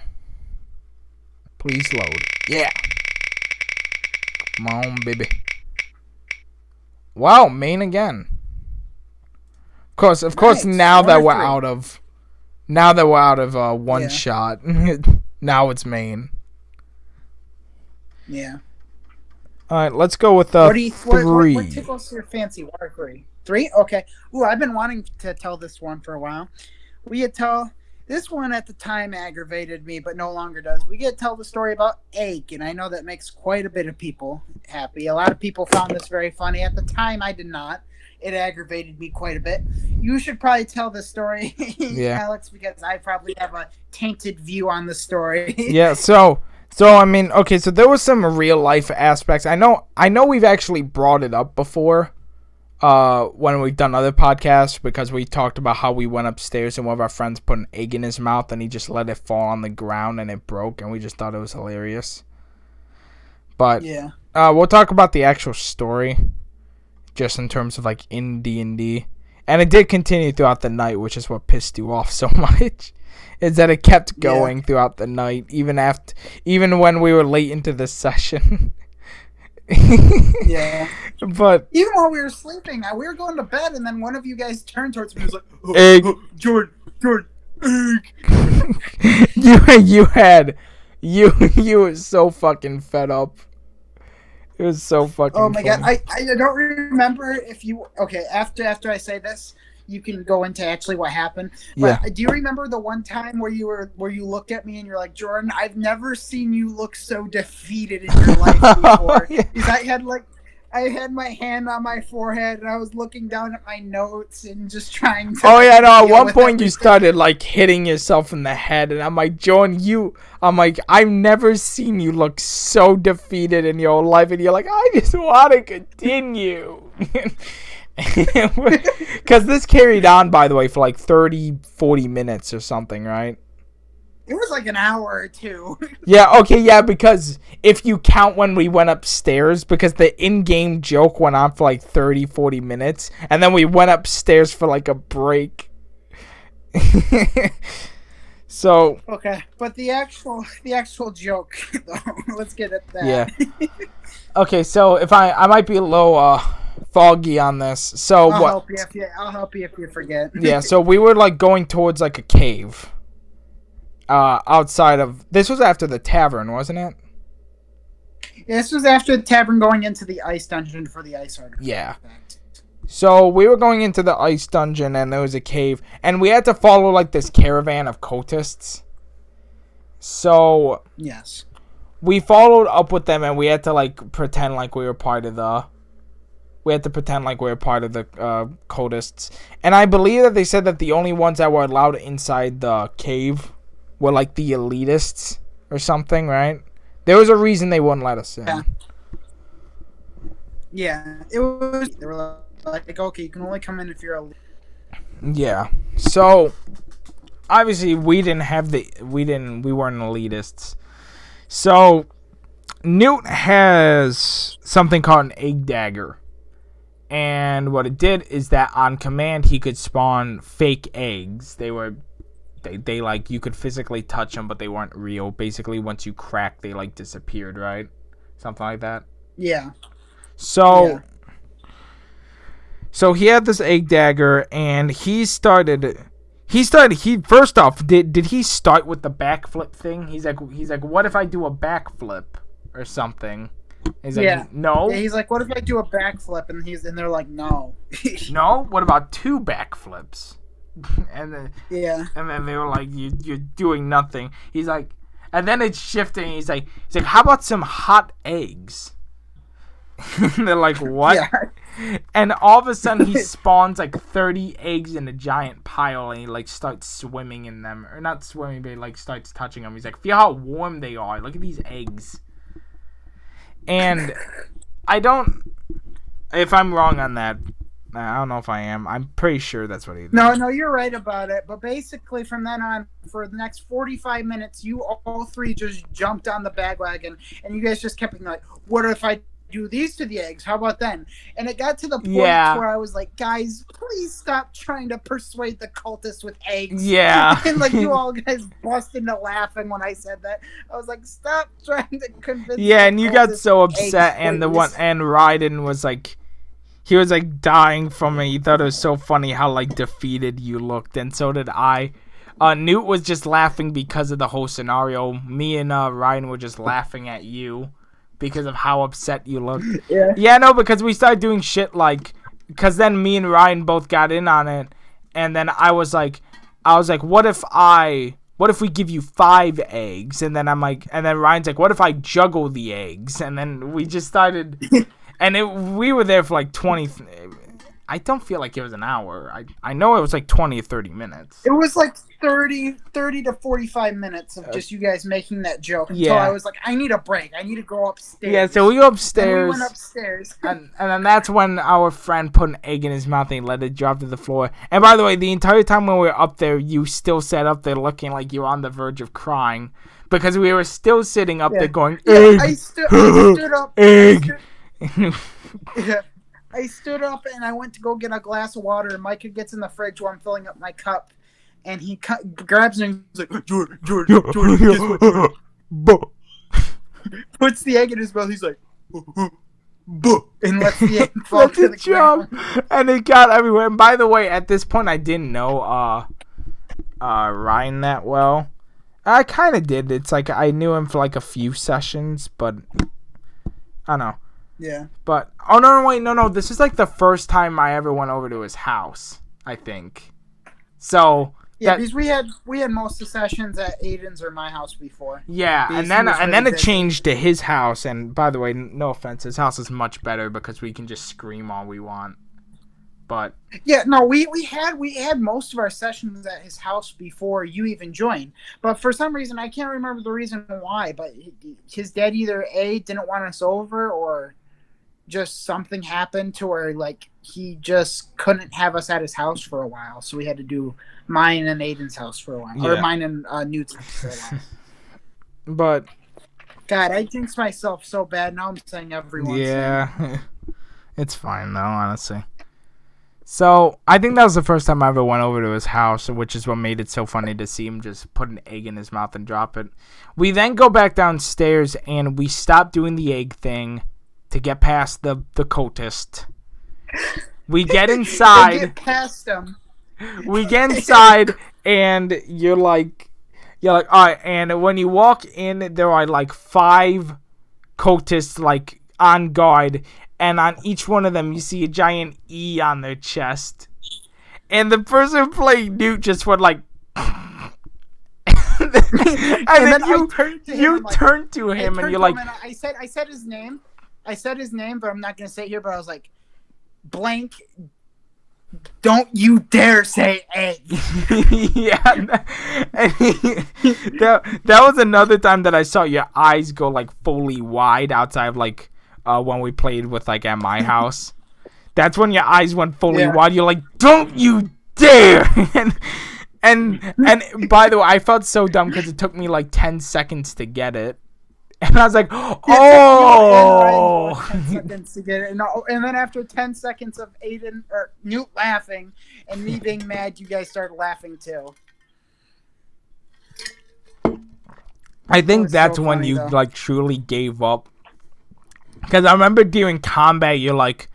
Please load. Yeah. Come on, baby. Wow, main again. Of course, nice. Now that we're out of one shot, now it's main. Yeah. All right, let's go with 3. What tickles your fancy? What are 3? 3? Okay. Ooh, I've been wanting to tell this one for a while. We get to tell this one at the time aggravated me, but no longer does. We get to tell the story about Egg, and I know that makes quite a bit of people happy. A lot of people found this very funny. At the time, I did not. It aggravated me quite a bit. You should probably tell this story, Alex, because I probably have a tainted view on the story. Yeah, so I mean, okay, so there was some real life aspects. I know we've actually brought it up before when we've done other podcasts, because we talked about how we went upstairs and one of our friends put an egg in his mouth and he just let it fall on the ground and it broke, and we just thought it was hilarious. But yeah. We'll talk about the actual story just in terms of like in D&D. And it did continue throughout the night, which is what pissed you off so much. Is that it kept going throughout the night, even when we were late into the session. Yeah. But even while we were sleeping, we were going to bed, and then one of you guys turned towards me and was like, Egg. Jordan, egg. You were so fucking fed up. It was so fucking Oh my funny. God. I don't remember if you... Okay, after I say this, you can go into actually what happened. But do you remember the one time where you looked at me and you're like, Jordan, I've never seen you look so defeated in your life before. Because I had my hand on my forehead and I was looking down at my notes and just trying to... Oh yeah, no, at one point you started like hitting yourself in the head, and I'm like, Jordan, I've never seen you look so defeated in your life, and you're like, I just want to continue. Because this carried on, by the way, for like 30-40 minutes or something, right? It was like an hour or two. Because if you count when we went upstairs, because the in-game joke went on for like 30-40 minutes, and then we went upstairs for like a break. So okay, but the actual joke though, let's get at that. Yeah. Okay, so if I might be a little foggy on this. So I'll help you if you forget. Yeah, so we were like going towards like a cave. Outside of... This was after the tavern, wasn't it? Yeah, this was after the tavern, going into the ice dungeon for the ice artifact. Yeah. So we were going into the ice dungeon and there was a cave. And we had to follow like this caravan of cultists. So... Yes. We followed up with them and we had to like pretend like we were part of the... We had to pretend like we were part of the cultists. And I believe that they said that the only ones that were allowed inside the cave were like the elitists or something, right? There was a reason they wouldn't let us in. Yeah, it was. They were like, okay, you can only come in if you're elite. Yeah. So obviously we weren't elitists. So Newt has something called an egg dagger. And what it did is that on command, he could spawn fake eggs. They like, you could physically touch them, but they weren't real. Basically, once you cracked, they like disappeared, right? Something like that. Yeah. So he had this egg dagger, and he first off, did he start with the backflip thing? He's like, what if I do a backflip or something? He's like, no. Yeah, he's like, what if I do a backflip? And they're like, no. No? What about 2 backflips? And then they were like, you're doing nothing. He's like, and then it's shifting. He's like, how about some hot eggs? And they're like, what? Yeah. And all of a sudden he spawns like 30 eggs in a giant pile, and he like starts swimming in them, or not swimming, but he like starts touching them. He's like, feel how warm they are. Look at these eggs. And if I'm wrong on that, I don't know if I am. I'm pretty sure that's what he did. No, you're right about it. But basically, from then on, for the next 45 minutes, you all 3 just jumped on the bandwagon, and you guys just kept being like, what if I do these to the eggs? How about then? And it got to the point where I was like, guys, please stop trying to persuade the cultists with eggs. Yeah. And like, you all guys busted into laughing when I said that. I was like, stop trying to convince. Yeah, and you got so upset, and Raiden was like, he was like dying from it. He thought it was so funny how like defeated you looked, and so did I. Newt was just laughing because of the whole scenario. Me and Ryan were just laughing at you because of how upset you looked. Yeah, no, because we started doing shit like, because then me and Ryan both got in on it, and then I was like, what if we give you 5 eggs? And then I'm like, and then Ryan's like, what if I juggle the eggs? And then we just started, and we were there for like 20. I don't feel like it was an hour. I know it was like 20 or 30 minutes. It was like 30 to 45 minutes of just you guys making that joke. Until I was like, I need a break. I need to go upstairs. Yeah, so we go upstairs. And we went upstairs. and then that's when our friend put an egg in his mouth and he let it drop to the floor. And by the way, the entire time when we were up there, you still sat up there looking like you were on the verge of crying. Because we were still sitting up there going, egg! I stood up. Egg! I stood up and I went to go get a glass of water, and Micah gets in the fridge while I'm filling up my cup, and he grabs it and he's like, Jordan, guess what? Puts the egg in his mouth. He's like, and lets the egg fall to the ground. And it got everywhere. And by the way, at this point, I didn't know Ryan that well. I kind of did. It's like I knew him for like a few sessions, but I don't know. Yeah. But, oh, no. This is like the first time I ever went over to his house, I think. So. Yeah, because we had most of the sessions at Aiden's or my house before. Yeah, and then it changed to his house. And by the way, no offense, his house is much better because we can just scream all we want. But yeah, no, we had most of our sessions at his house before you even joined. But for some reason, I can't remember the reason why. But his dad either didn't want us over, or just something happened to where like he just couldn't have us at his house for a while. So we had to do mine and Aiden's house for a while, or mine and Newt's house for a while. But God, I jinxed myself so bad. Now I'm saying everyone's. Yeah, it's fine though, honestly. So, I think that was the first time I ever went over to his house, which is what made it so funny to see him just put an egg in his mouth and drop it. We then go back downstairs, and we stop doing the egg thing to get past the cultist. We get inside. Get past him. We get inside, and you're like, all right, and when you walk in, there are like 5 cultists, like, on guard, and on each one of them, you see a giant E on their chest. And the person playing Newt just went like... and then you turned to him and you're like... I said his name. But I'm not going to say it here, but I was like, blank, don't you dare say egg. Yeah. That was another time that I saw your eyes go like fully wide outside of like... when we played with like at my house. That's when your eyes went fully wide. You're like, don't you dare! and by the way, I felt so dumb because it took me like 10 seconds to get it. And I was like, oh! And Ryan 10 seconds to get it. And then after 10 seconds of Aiden or Newt laughing and me being mad, you guys started laughing too. I think that's so when you though. Like truly gave up. Because I remember during combat, you're like,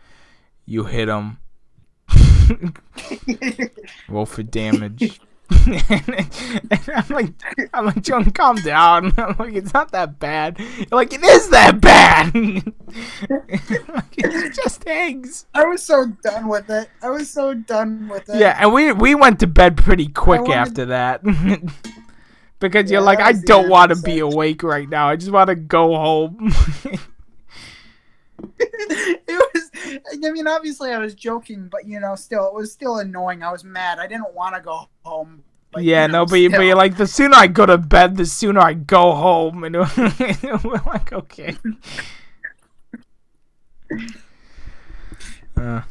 you hit him. Roll for damage. And I'm like, John, calm down. I'm like, it's not that bad. You're like, it is that bad. Like, it's just eggs. I was so done with it. Yeah, and we went to bed pretty quick after that. Because you're like, I don't want to be awake right now. I just want to go home. I mean, obviously I was joking, but it was still annoying. I was mad. I didn't want to go home. But, but you're like, the sooner I go to bed, the sooner I go home. And we're like, okay. And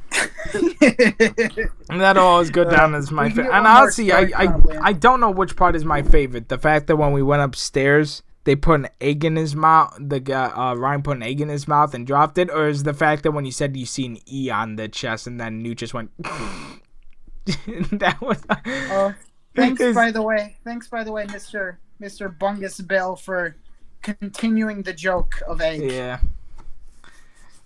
that'll always go down as my favorite. And honestly, I don't know which part is my favorite. The fact that when we went upstairs, they put an egg in his mouth. The guy, Ryan put an egg in his mouth and dropped it, or is the fact that when you said you see an E on the chest and then Newt just went. That was. Thanks by the way, Mr. Bungus Bill, for continuing the joke of egg.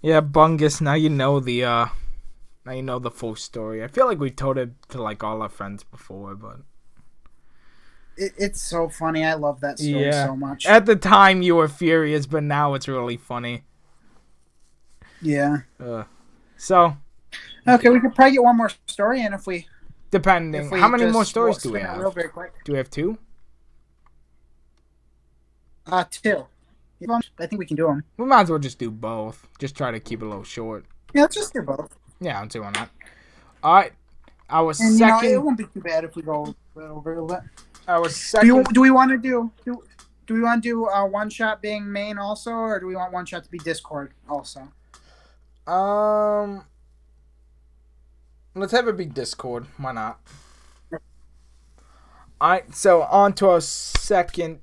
Yeah, Bungus. Now you know the full story. I feel like we told it to like all our friends before, but. It's so funny. I love that story so much. At the time, you were furious, but now it's really funny. Yeah. So. Okay, we could probably get one more story in if we. Depending. How many more stories do we have? Real very quick. Do we have 2? 2. I think we can do them. We might as well just do both. Just try to keep it a little short. Yeah, let's just do both. Yeah, I'll see why not. All right. It won't be too bad if we go over a bit. Second. Do we want to do one shot being main also, or do we want one shot to be Discord also? Let's have it be Discord. Why not? Alright, so on to our second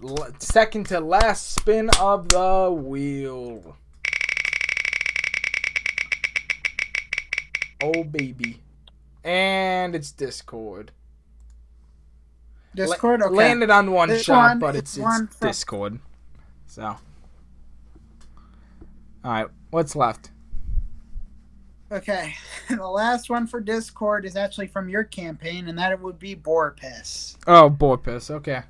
to last spin of the wheel. Oh, baby. And it's Discord. Discord? Okay. Landed on one shot, but it's Discord. So. Alright, what's left? Okay. The last one for Discord is actually from your campaign, and that would be Boar Piss. Oh, Boar Piss. Okay.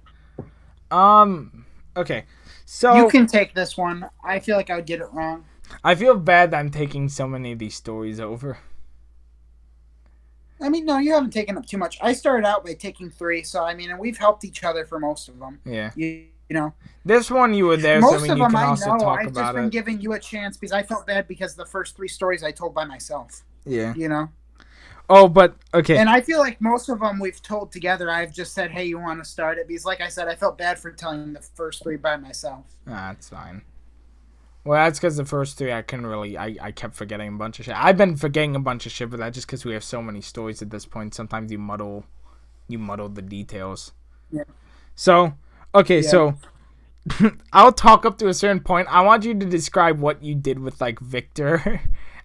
Okay. So. You can take this one. I feel like I would get it wrong. I feel bad that I'm taking so many of these stories over. I mean, no, you haven't taken up too much. I started out by taking 3, so I mean, and we've helped each other for most of them. Yeah. You know. This one you were there, most so I mean, of you them can I also know. talk I've about just been it. giving you a chance because I felt bad because the first 3 stories I told by myself. Yeah. You know. Oh, but okay. And I feel like most of them we've told together. I've just said, "Hey, you want to start it?" Because, like I said, I felt bad for telling the first 3 by myself. That's fine. Well, that's because the first 3 I couldn't really. I kept forgetting a bunch of shit. I've been forgetting a bunch of shit, but that's just because we have so many stories at this point. Sometimes you muddle the details. Yeah. So okay, so I'll talk up to a certain point. I want you to describe what you did with like Victor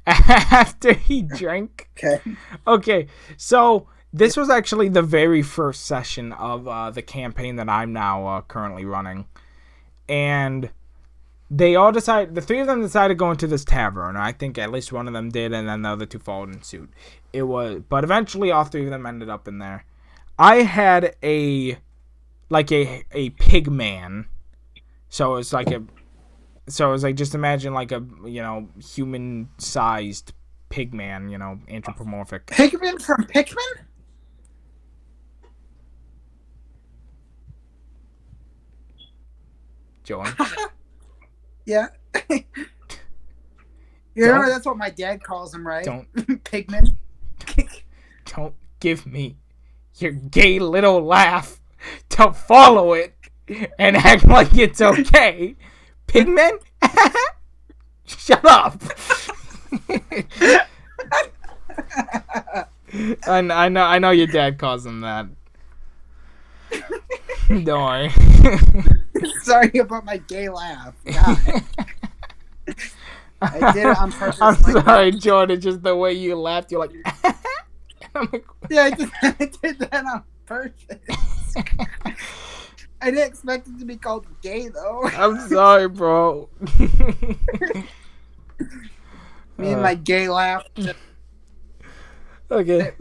after he drank. Okay. Okay. So this was actually the very first session of the campaign that I'm now currently running, and. The 3 of them decided to go into this tavern. I think at least one of them did, and then the other 2 followed in suit. But eventually all 3 of them ended up in there. I had a pig man. So it's like just imagine like a, human sized pig man, anthropomorphic. Pigman from Pikmin? Joey. Yeah. That's what my dad calls him, right? Don't. Pigman. Don't give me your gay little laugh to follow it and act like it's okay. Pigman? Shut up. I know your dad calls him that. Don't worry. Sorry about my gay laugh. God. I did it on purpose. I'm sorry, Jordan. Just the way you laughed, you're like. I'm like, yeah, I did that on purpose. I didn't expect it to be called gay, though. I'm sorry, bro. Me and my gay laugh. Okay.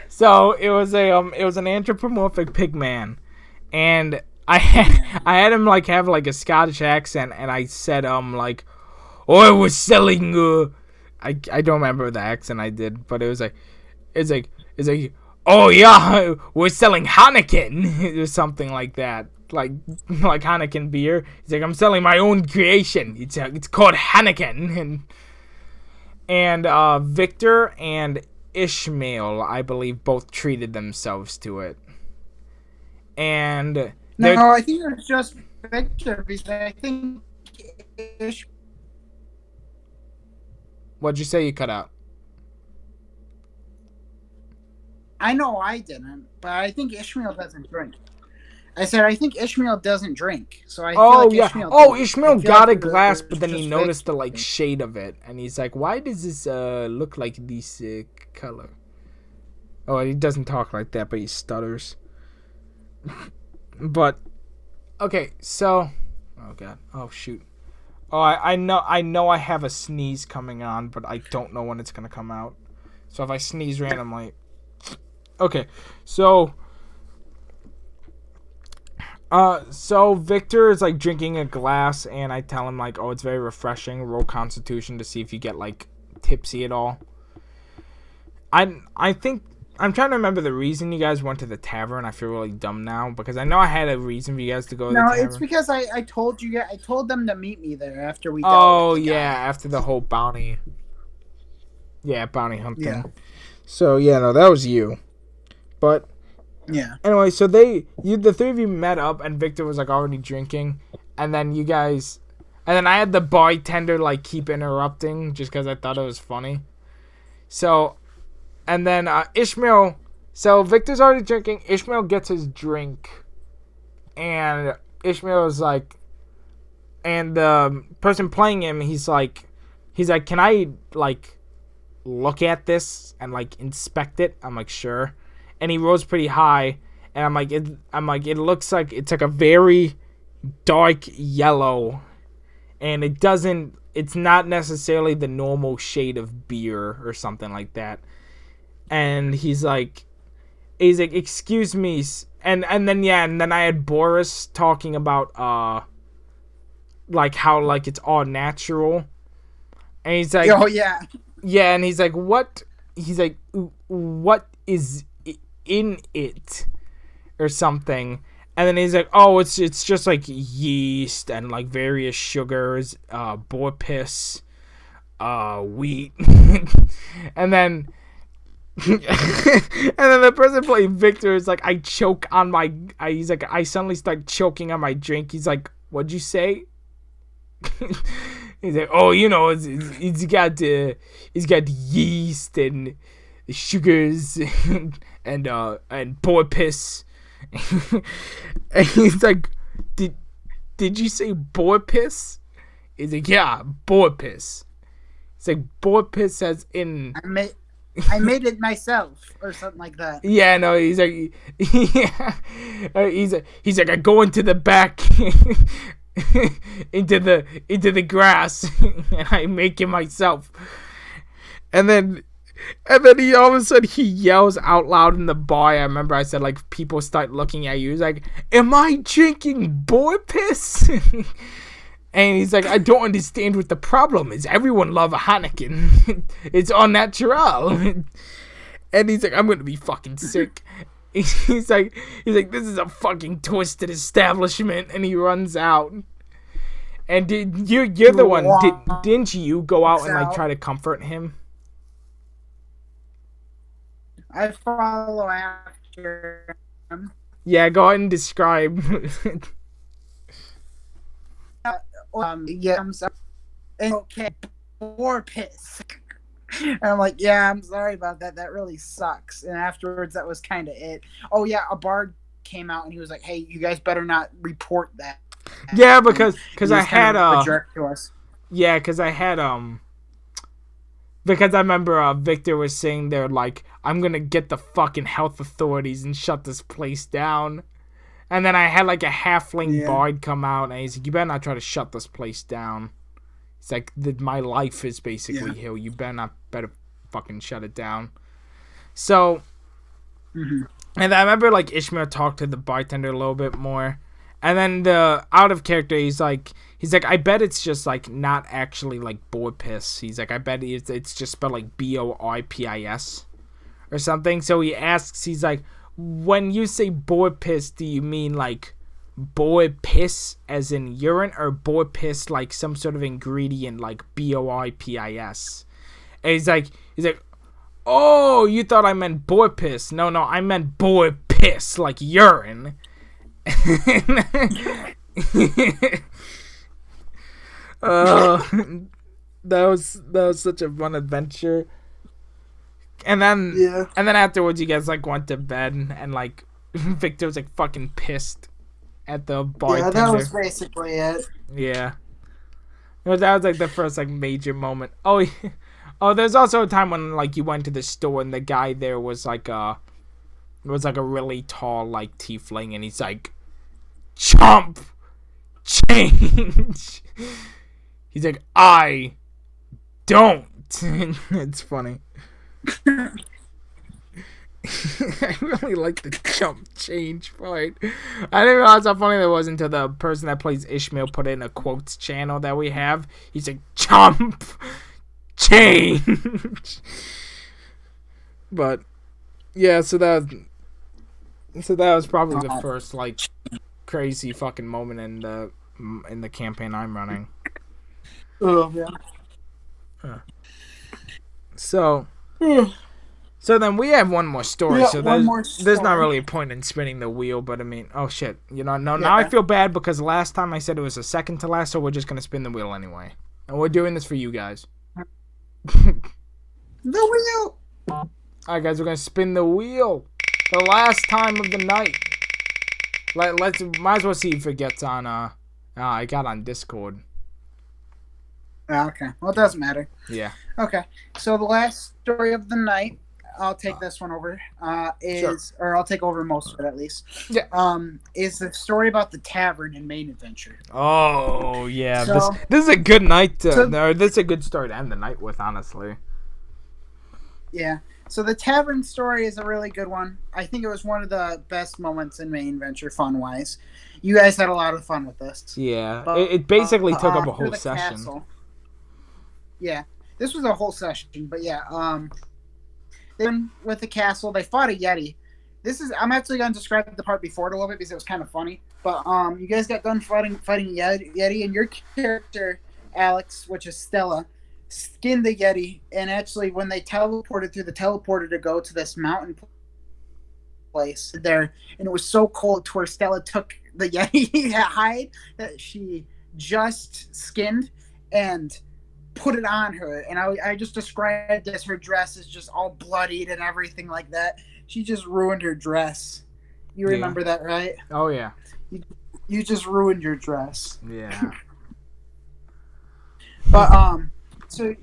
So it was an anthropomorphic pig man, and I had him like have like a Scottish accent, and I said like, oh, I was selling I don't remember the accent I did, but it's like, oh yeah, we're selling Heineken or something like that, like Heineken beer. He's like, I'm selling my own creation. It's called Heineken, and Victor and Ishmael, I believe, both treated themselves to it. And no, I think it was just Victor, because I think What'd you say? You cut out. I know I didn't, but I think Ishmael doesn't drink. I said I think Ishmael doesn't drink, so I feel like Ishmael Ishmael got a glass, but then he noticed the like shade of it, and he's like, "Why does this look like this color?" Oh, he doesn't talk like that, but he stutters. But okay, so oh god, oh shoot, oh I know I have a sneeze coming on, but I don't know when it's gonna come out. So if I sneeze randomly, okay, so Victor is like drinking a glass, and I tell him like, oh, it's very refreshing. Roll Constitution to see if you get like tipsy at all. I think I'm trying to remember the reason you guys went to the tavern. I feel really dumb now because I know I had a reason for you guys to go to the tavern. No, it's because I told them to meet me there after we. Oh yeah, after the whole bounty. Yeah, bounty hunting. Yeah. So yeah, no, that was you. But yeah. Anyway, so the three of you met up, and Victor was like already drinking, and then I had the bartender like keep interrupting just because I thought it was funny. So, and then Ishmael. So Victor's already drinking. Ishmael gets his drink, and Ishmael is like, and the person playing him, he's like, can I like look at this and like inspect it? I'm like, sure. And he rolls pretty high, and I'm like, it looks like it's like a very dark yellow, and it's not necessarily the normal shade of beer or something like that. And he's like, excuse me, and then I had Boris talking about like how like it's all natural, and he's like, oh yeah, and he's like, what? He's like, what is in it or something, and then he's like, oh, it's just like yeast and like various sugars, boar piss, wheat, and then the person playing Victor is like, I choke on my he's like, I suddenly start choking on my drink. He's like, what'd you say? He's like, oh, you know, it's got yeast and sugars and boar piss. And he's like, did you say boar piss? He's like, yeah, boar piss. It's like, boar piss as in I made it myself or something like that. Yeah, no, he's like, yeah, he's like, I go into the back into the grass and I make it myself. And then he all of a sudden he yells out loud in the bar. I remember I said like people start looking at you. He's like, am I drinking boar piss? And he's like, I don't understand what the problem is. Everyone love a Heineken. It's all natural. And he's like, I'm gonna be fucking sick. He's like, this is a fucking twisted establishment. And he runs out. And you're the one? Didn't you go out and like try to comfort him? I follow after him. Yeah, go ahead and describe. Yeah, I'm sorry. Okay, boar piss. And I'm like, yeah, I'm sorry about that. That really sucks. And afterwards, that was kind of it. Oh yeah, a came out and he was like, "Hey, you guys better not report that." Yeah, because I had a jerk to us. Yeah, because I had because I remember Victor was saying they're like, I'm gonna get the fucking health authorities and shut this place down. And then I had like a halfling bard come out and he's like, you better not try to shut this place down. It's like, my life is basically here. You better fucking shut it down. So, and I remember like Ishmael talked to the bartender a little bit more. And then the out of character, he's like, I bet it's just like not actually like boar piss. He's like, I bet it's just spelled like BORPIS or something. So he asks, he's like, when you say boar piss, do you mean like boar piss as in urine, or boar piss like some sort of ingredient like BORPIS? And he's like, oh, you thought I meant boar piss? No, I meant boar piss like urine. That was such a fun adventure. And then afterwards you guys like went to bed and like Victor was like fucking pissed at the bartender. Yeah, that was basically it. Yeah. That was like the first like major moment. Oh, there's also a time when like you went to the store and the guy there was like a really tall like tiefling and he's like, chump change. He's like, I don't. It's funny. I really like the chump change part. I didn't realize how funny that was until the person that plays Ishmael put it in a quotes channel that we have. He's like, chump change. But yeah, so that was probably the first like crazy fucking moment in the campaign I'm running. Oh yeah. So then we have one more story. Yeah, so there's not really a point in spinning the wheel, but I mean, oh shit, now I feel bad because last time I said it was the second to last, so we're just gonna spin the wheel anyway, and we're doing this for you guys. The wheel. All right, guys, we're gonna spin the wheel. The last time of the night. Let's might as well see if it gets on. I got on Discord. Okay. Well, it doesn't matter. Yeah. Okay. So the last story of the night, I'll take this one over. Or I'll take over most of it at least. Yeah. Is the story about the tavern in Main Adventure. Oh yeah. So, this is a good night. This is a good story to end the night with, honestly. Yeah. So the tavern story is a really good one. I think it was one of the best moments in Main Adventure, fun-wise. You guys had a lot of fun with this. Yeah. But, it basically took up a whole session. Castle. Yeah. This was a whole session, but yeah. Then with the castle, they fought a Yeti. I'm actually going to describe the part before it a little bit because it was kind of funny. But you guys got done fighting Yeti, and your character, Alex, which is Stella, skinned the Yeti, and actually when they teleported through the teleporter to go to this mountain place there, and it was so cold to where Stella took the Yeti hide that she just skinned and put it on her, and I just described as her dress is just all bloodied and everything like that. She just ruined her dress. You remember that, right? Oh yeah. You just ruined your dress. Yeah. But so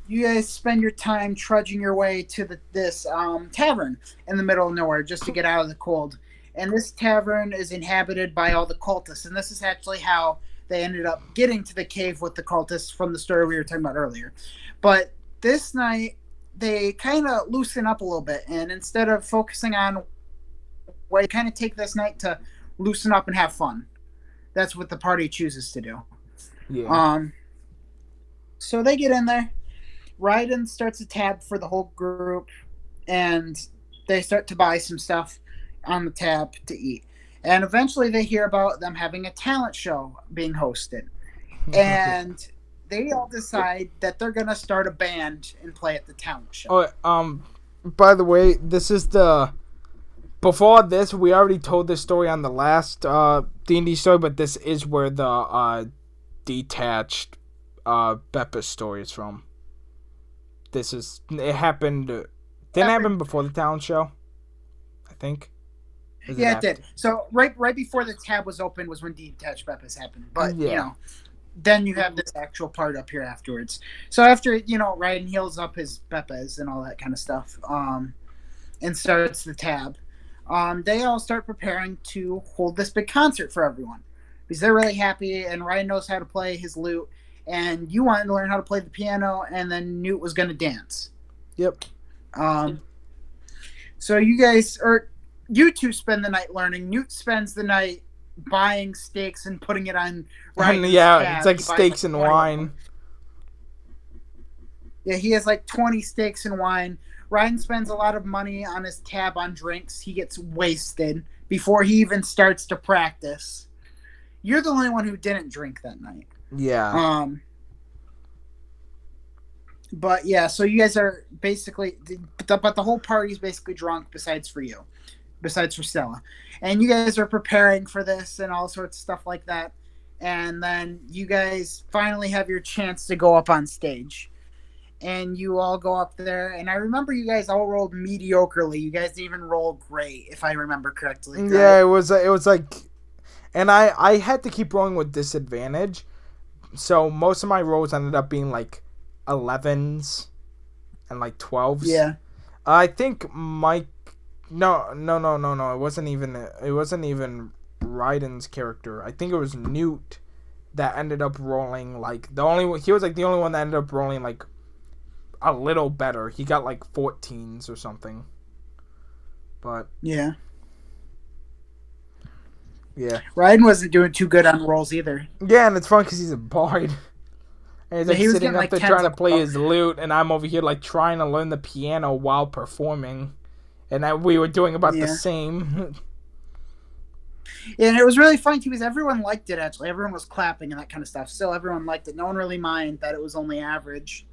you guys spend your time trudging your way to this tavern in the middle of nowhere just to get out of the cold. And this tavern is inhabited by all the cultists, and this is actually how they ended up getting to the cave with the cultists from the story we were talking about earlier. But this night, they kind of loosen up a little bit, and instead of focusing on what they kind of take this night to loosen up and have fun. That's what the party chooses to do. Yeah. So they get in there. Ryden starts a tab for the whole group, and they start to buy some stuff on the tab to eat. And eventually they hear about them having a talent show being hosted. And they all decide that they're going to start a band and play at the talent show. Oh, by the way, this is before this, we already told this story on the last D&D story, but this is where the detached Beppa story is from. It happened, didn't happen before the talent show, I think. Yeah, it did. So right before the tab was open was when detached Beppis happened. But, then you have this actual part up here afterwards. So after, Ryan heals up his Beppis and all that kind of stuff, and starts the tab, they all start preparing to hold this big concert for everyone. Because they're really happy, and Ryan knows how to play his lute, and you wanted to learn how to play the piano, and then Newt was going to dance. Yep. So you two spend the night learning. Newt spends the night buying steaks and putting it on Ryan's tab. It's like steaks and wine. Yeah, he has like 20 steaks and wine. Ryan spends a lot of money on his tab on drinks. He gets wasted before he even starts to practice. You're the only one who didn't drink that night. Yeah. But yeah, so you guys are basically, but the whole party's basically drunk besides for Stella. And you guys are preparing for this and all sorts of stuff like that. And then you guys finally have your chance to go up on stage. And you all go up there. And I remember you guys all rolled mediocrely. You guys didn't even roll great, if I remember correctly. Right? Yeah, it was like, and I had to keep rolling with disadvantage. So most of my rolls ended up being like 11s and like 12s. Yeah. I think Mike. No. It wasn't even Ryden's character. I think it was Newt that ended up rolling like he was like the only one that ended up rolling like a little better. He got like 14s or something. But yeah. Yeah. Ryden wasn't doing too good on rolls either. Yeah, and it's fun because he's a bard. And he's like he was sitting up like there trying to play his lute, and I'm over here like trying to learn the piano while performing. And we were doing about the same. Yeah, and it was really fun because everyone liked it, actually. Everyone was clapping and that kind of stuff. Still, everyone liked it. No one really minded that it was only average.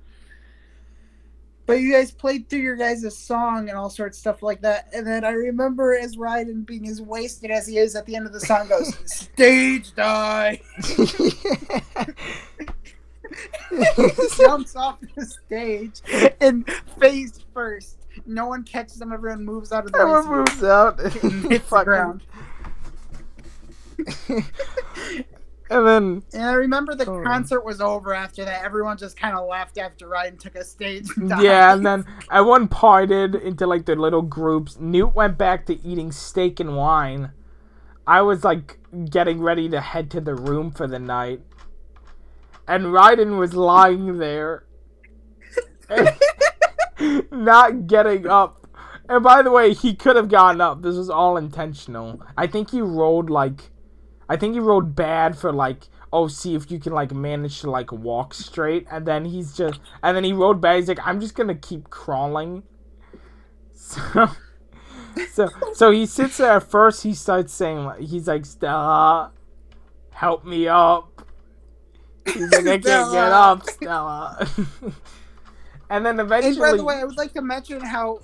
But you guys played through your guys' song and all sorts of stuff like that. And then I remember as Ryden being as wasted as he is at the end of the song goes, "Stage dive!" He jumps off the stage and face first. No one catches him. Everyone moves out of the way. Everyone moves out. And hits the ground. And I remember the concert was over after that. Everyone just kind of left after Ryan took a stage. Yeah, and then everyone parted into like their little groups. Newt went back to eating steak and wine. I was like getting ready to head to the room for the night. And Ryden was lying there. Not getting up. And by the way, he could have gotten up. This was all intentional. I think he rolled bad for like, see if you can like manage to like walk straight. And then he rolled bad. He's like, I'm just gonna keep crawling. So he sits there at first. He starts saying, he's like, Stella, help me up. He's like, I can't get up, Stella. And then eventually... And by the way, I would like to mention how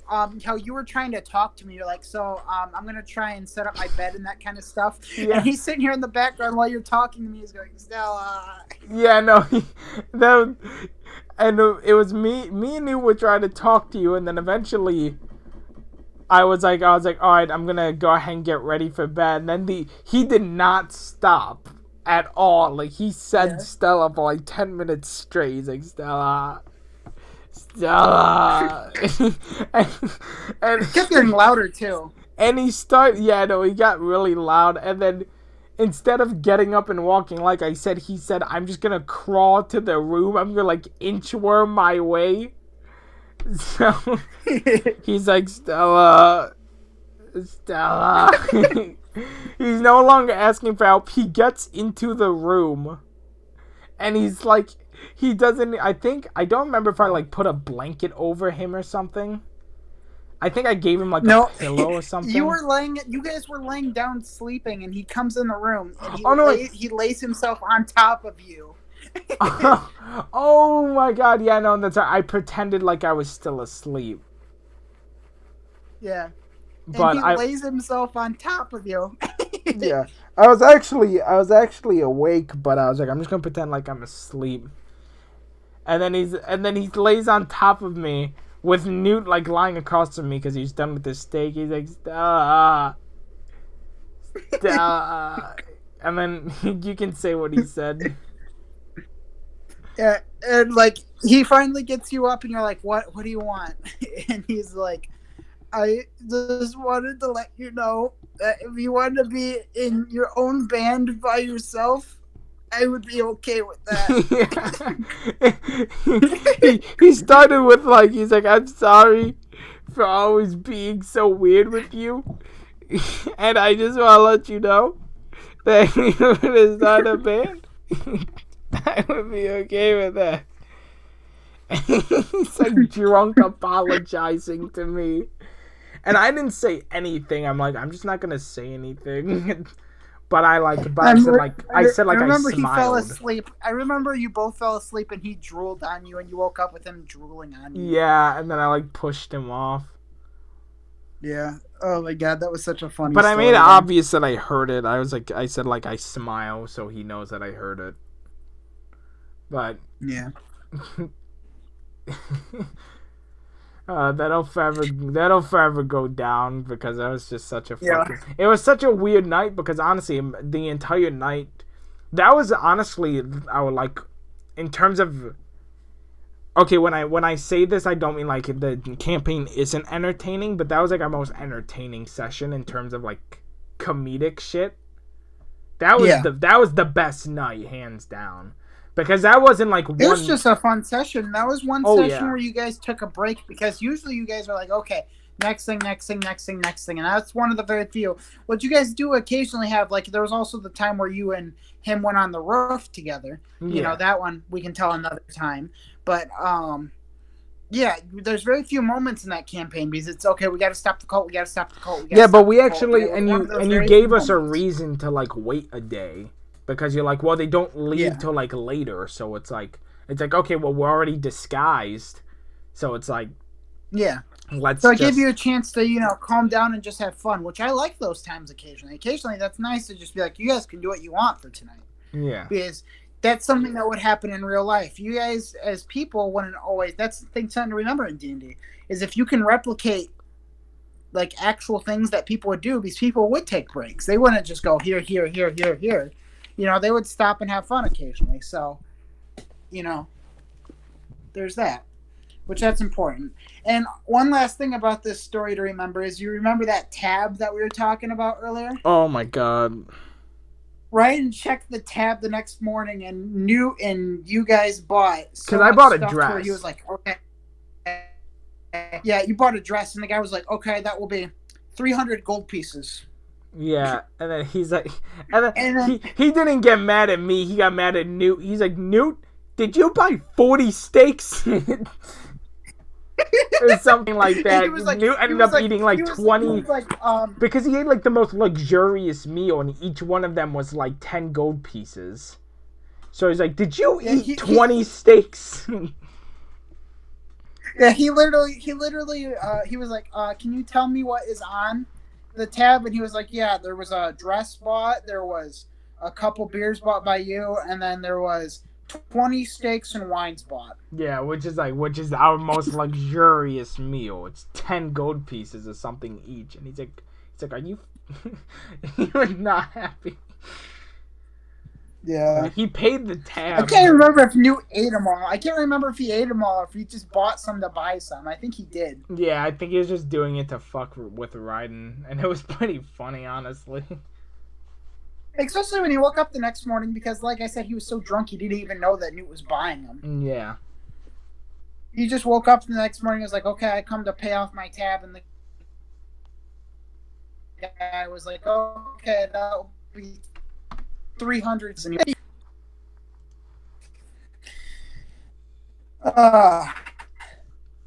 you were trying to talk to me. You're like, I'm going to try and set up my bed and that kind of stuff. Yeah. And he's sitting here in the background while you're talking to me. He's going, Stella. Yeah, no. It was me and you were trying to talk to you. And then eventually I was like, all right, I'm going to go ahead and get ready for bed. And then he did not stop at all. Like, he said Stella for like 10 minutes straight. He's like, Stella. and it kept getting louder too. And he got really loud. And then instead of getting up and walking, like I said, he said, I'm just gonna crawl to the room. I'm gonna like inchworm my way. So he's like, Stella. He's no longer asking for help. He gets into the room and he's like, he doesn't, I don't remember if I like put a blanket over him or something. I think I gave him like a pillow or something. You guys were laying down sleeping and he comes in the room and he lays himself on top of you. Oh my god, yeah, no, that's right. I pretended like I was still asleep. Yeah. But and he lays himself on top of you. Yeah. I was actually awake, but I was like, I'm just gonna pretend like I'm asleep. And then he lays on top of me with Newt like lying across from me because he's done with his steak. He's like, And then you can say what he said. Yeah, and like he finally gets you up, and you're like, "What? What do you want?" And he's like, "I just wanted to let you know that if you want to be in your own band by yourself, I would be okay with that." he started with he's like, "I'm sorry for always being so weird with you, and I just want to let you know that even it's not a band, I would be okay with that." He's like drunk apologizing to me. And I didn't say anything. I'm like, I'm just not gonna say anything. But I remember smiled. He fell asleep. I remember you both fell asleep and he drooled on you and you woke up with him drooling on you. Yeah, and then I pushed him off. Yeah. Oh my god, that was such a funny But story. I made it obvious that I heard it. I said I smile so he knows that I heard it. But yeah. That'll forever go down because that was just such a fucking... It was such a weird night because honestly, the entire night, that was honestly, I would in terms of... Okay, when I say this, I don't mean the campaign isn't entertaining, but that was our most entertaining session in terms of comedic shit. That was the best night, hands down. Because that wasn't one... It was just a fun session. That was one session where you guys took a break because usually you guys are like, okay, next thing. And that's one of the very few. What you guys do occasionally have, there was also the time where you and him went on the roof together. Yeah. You know, that one we can tell another time. But, yeah, there's very few moments in that campaign because it's, okay, we got to stop the cult. But we actually... And you gave us a reason to, wait a day. Because you're like, well, they don't leave till later, so it's okay, well, we're already disguised, so it's let's. So I give you a chance to calm down and just have fun, which I like those times occasionally. Occasionally, that's nice to just be like, you guys can do what you want for tonight. Yeah. Because that's something that would happen in real life. You guys, as people, wouldn't always. That's the thing, something to remember in D&D is if you can replicate actual things that people would do, because people would take breaks. They wouldn't just go here. They would stop and have fun occasionally. So, there's that, which that's important. And one last thing about this story to remember is you remember that tab that we were talking about earlier? Oh, my God. Right? And checked the tab the next morning and you guys bought because I bought a dress. Where he was like, okay. Yeah, you bought a dress, and the guy was like, okay, that will be 300 gold pieces. Yeah, and then he's like, and then he didn't get mad at me. He got mad at Newt. He's like, Newt, did you buy 40 steaks? Or something like that. Newt ended up eating 20 because he ate the most luxurious meal, and each one of them was 10 gold pieces. So he's like, did you eat 20 steaks? Yeah, he literally, he was like, can you tell me what is on the tab? And he was like, yeah, there was a dress bought, there was a couple beers bought by you, and then there was 20 steaks and wines bought. Yeah, which is our most luxurious meal. It's 10 gold pieces or something each. And he's like, are you you're not happy? Yeah. He paid the tab. I can't remember if Newt ate them all. I can't remember if he ate them all or if he just bought some to buy some. I think he did. Yeah, I think he was just doing it to fuck with Ryden. And it was pretty funny, honestly. Especially when he woke up the next morning because, like I said, he was so drunk he didn't even know that Newt was buying them. Yeah. He just woke up the next morning and was like, okay, I come to pay off my tab. And the guy was like, oh, okay, that'll be 300.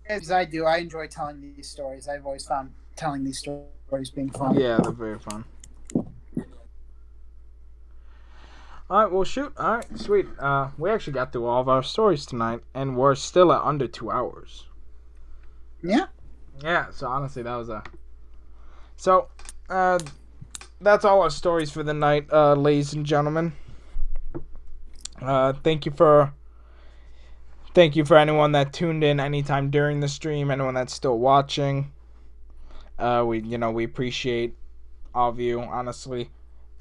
As I do, I enjoy telling these stories. I've always found telling these stories being fun. Yeah, they're very fun. Alright, well, shoot. Alright, sweet. We actually got through all of our stories tonight, and we're still at under 2 hours. Yeah. Yeah, so honestly, that was a... So, that's all our stories for the night, ladies and gentlemen. Thank you for anyone that tuned in anytime during the stream, anyone that's still watching. We appreciate all of you, honestly.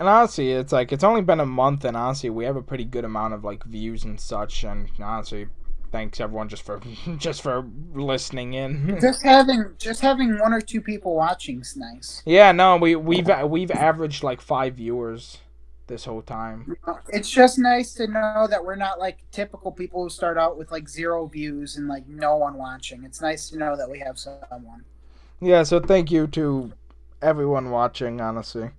And honestly, it's like it's only been a month, and honestly, we have a pretty good amount of like views and such. And honestly, thanks everyone just for just for listening in. Just having one or two people watching is nice. Yeah, no, we've averaged like 5 viewers this whole time. It's just nice to know that we're not like typical people who start out with like 0 views and like no one watching. It's nice to know that we have someone. Yeah, so thank you to everyone watching. Honestly,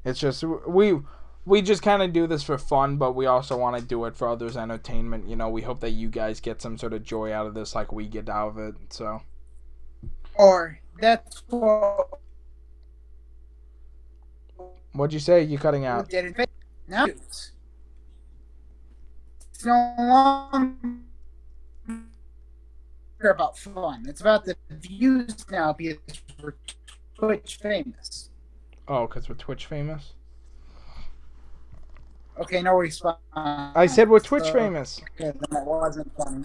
it's just we just kind of do this for fun, but we also want to do it for others' entertainment. You know, we hope that you guys get some sort of joy out of this, like we get out of it. So, or that's what. What'd you say? You cutting out? Now it's no longer about fun. It's about the views now because we're Twitch famous. Oh, because we're Twitch famous? Okay, no response. I said we're Twitch famous. Okay, then that wasn't funny.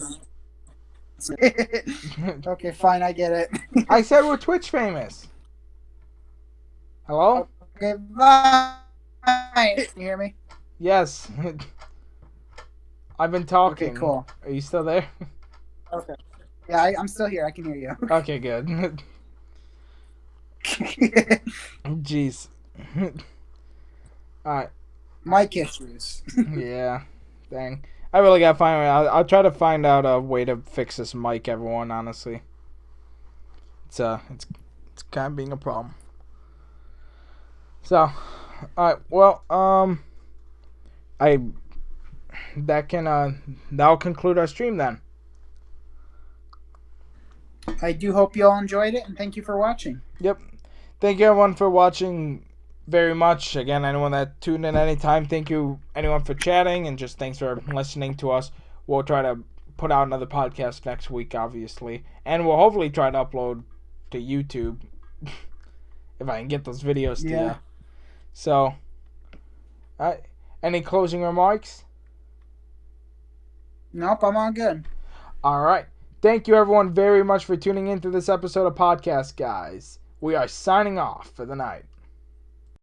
Okay, fine, I get it. I said we're Twitch famous. Hello? Okay, bye. Can you hear me? Yes. I've been talking. Okay, cool. Are you still there? Okay. Yeah, I'm still here. I can hear you. Okay, good. Jeez. Alright. Mic issues. Yeah. Dang. I really gotta find. I'll try to find out a way to fix this mic, everyone. Honestly, it's kind of being a problem. So, alright. Well, that'll conclude our stream then. I do hope you all enjoyed it, and thank you for watching. Yep. Thank you everyone for watching very much. Again, anyone that tuned in anytime, thank you anyone for chatting, and just thanks for listening to us. We'll try to put out another podcast next week, obviously, and we'll hopefully try to upload to YouTube if I can get those videos to you. So, any closing remarks? Nope, I'm all good. All right. Thank you everyone very much for tuning into this episode of Podcastguyz. We are signing off for the night.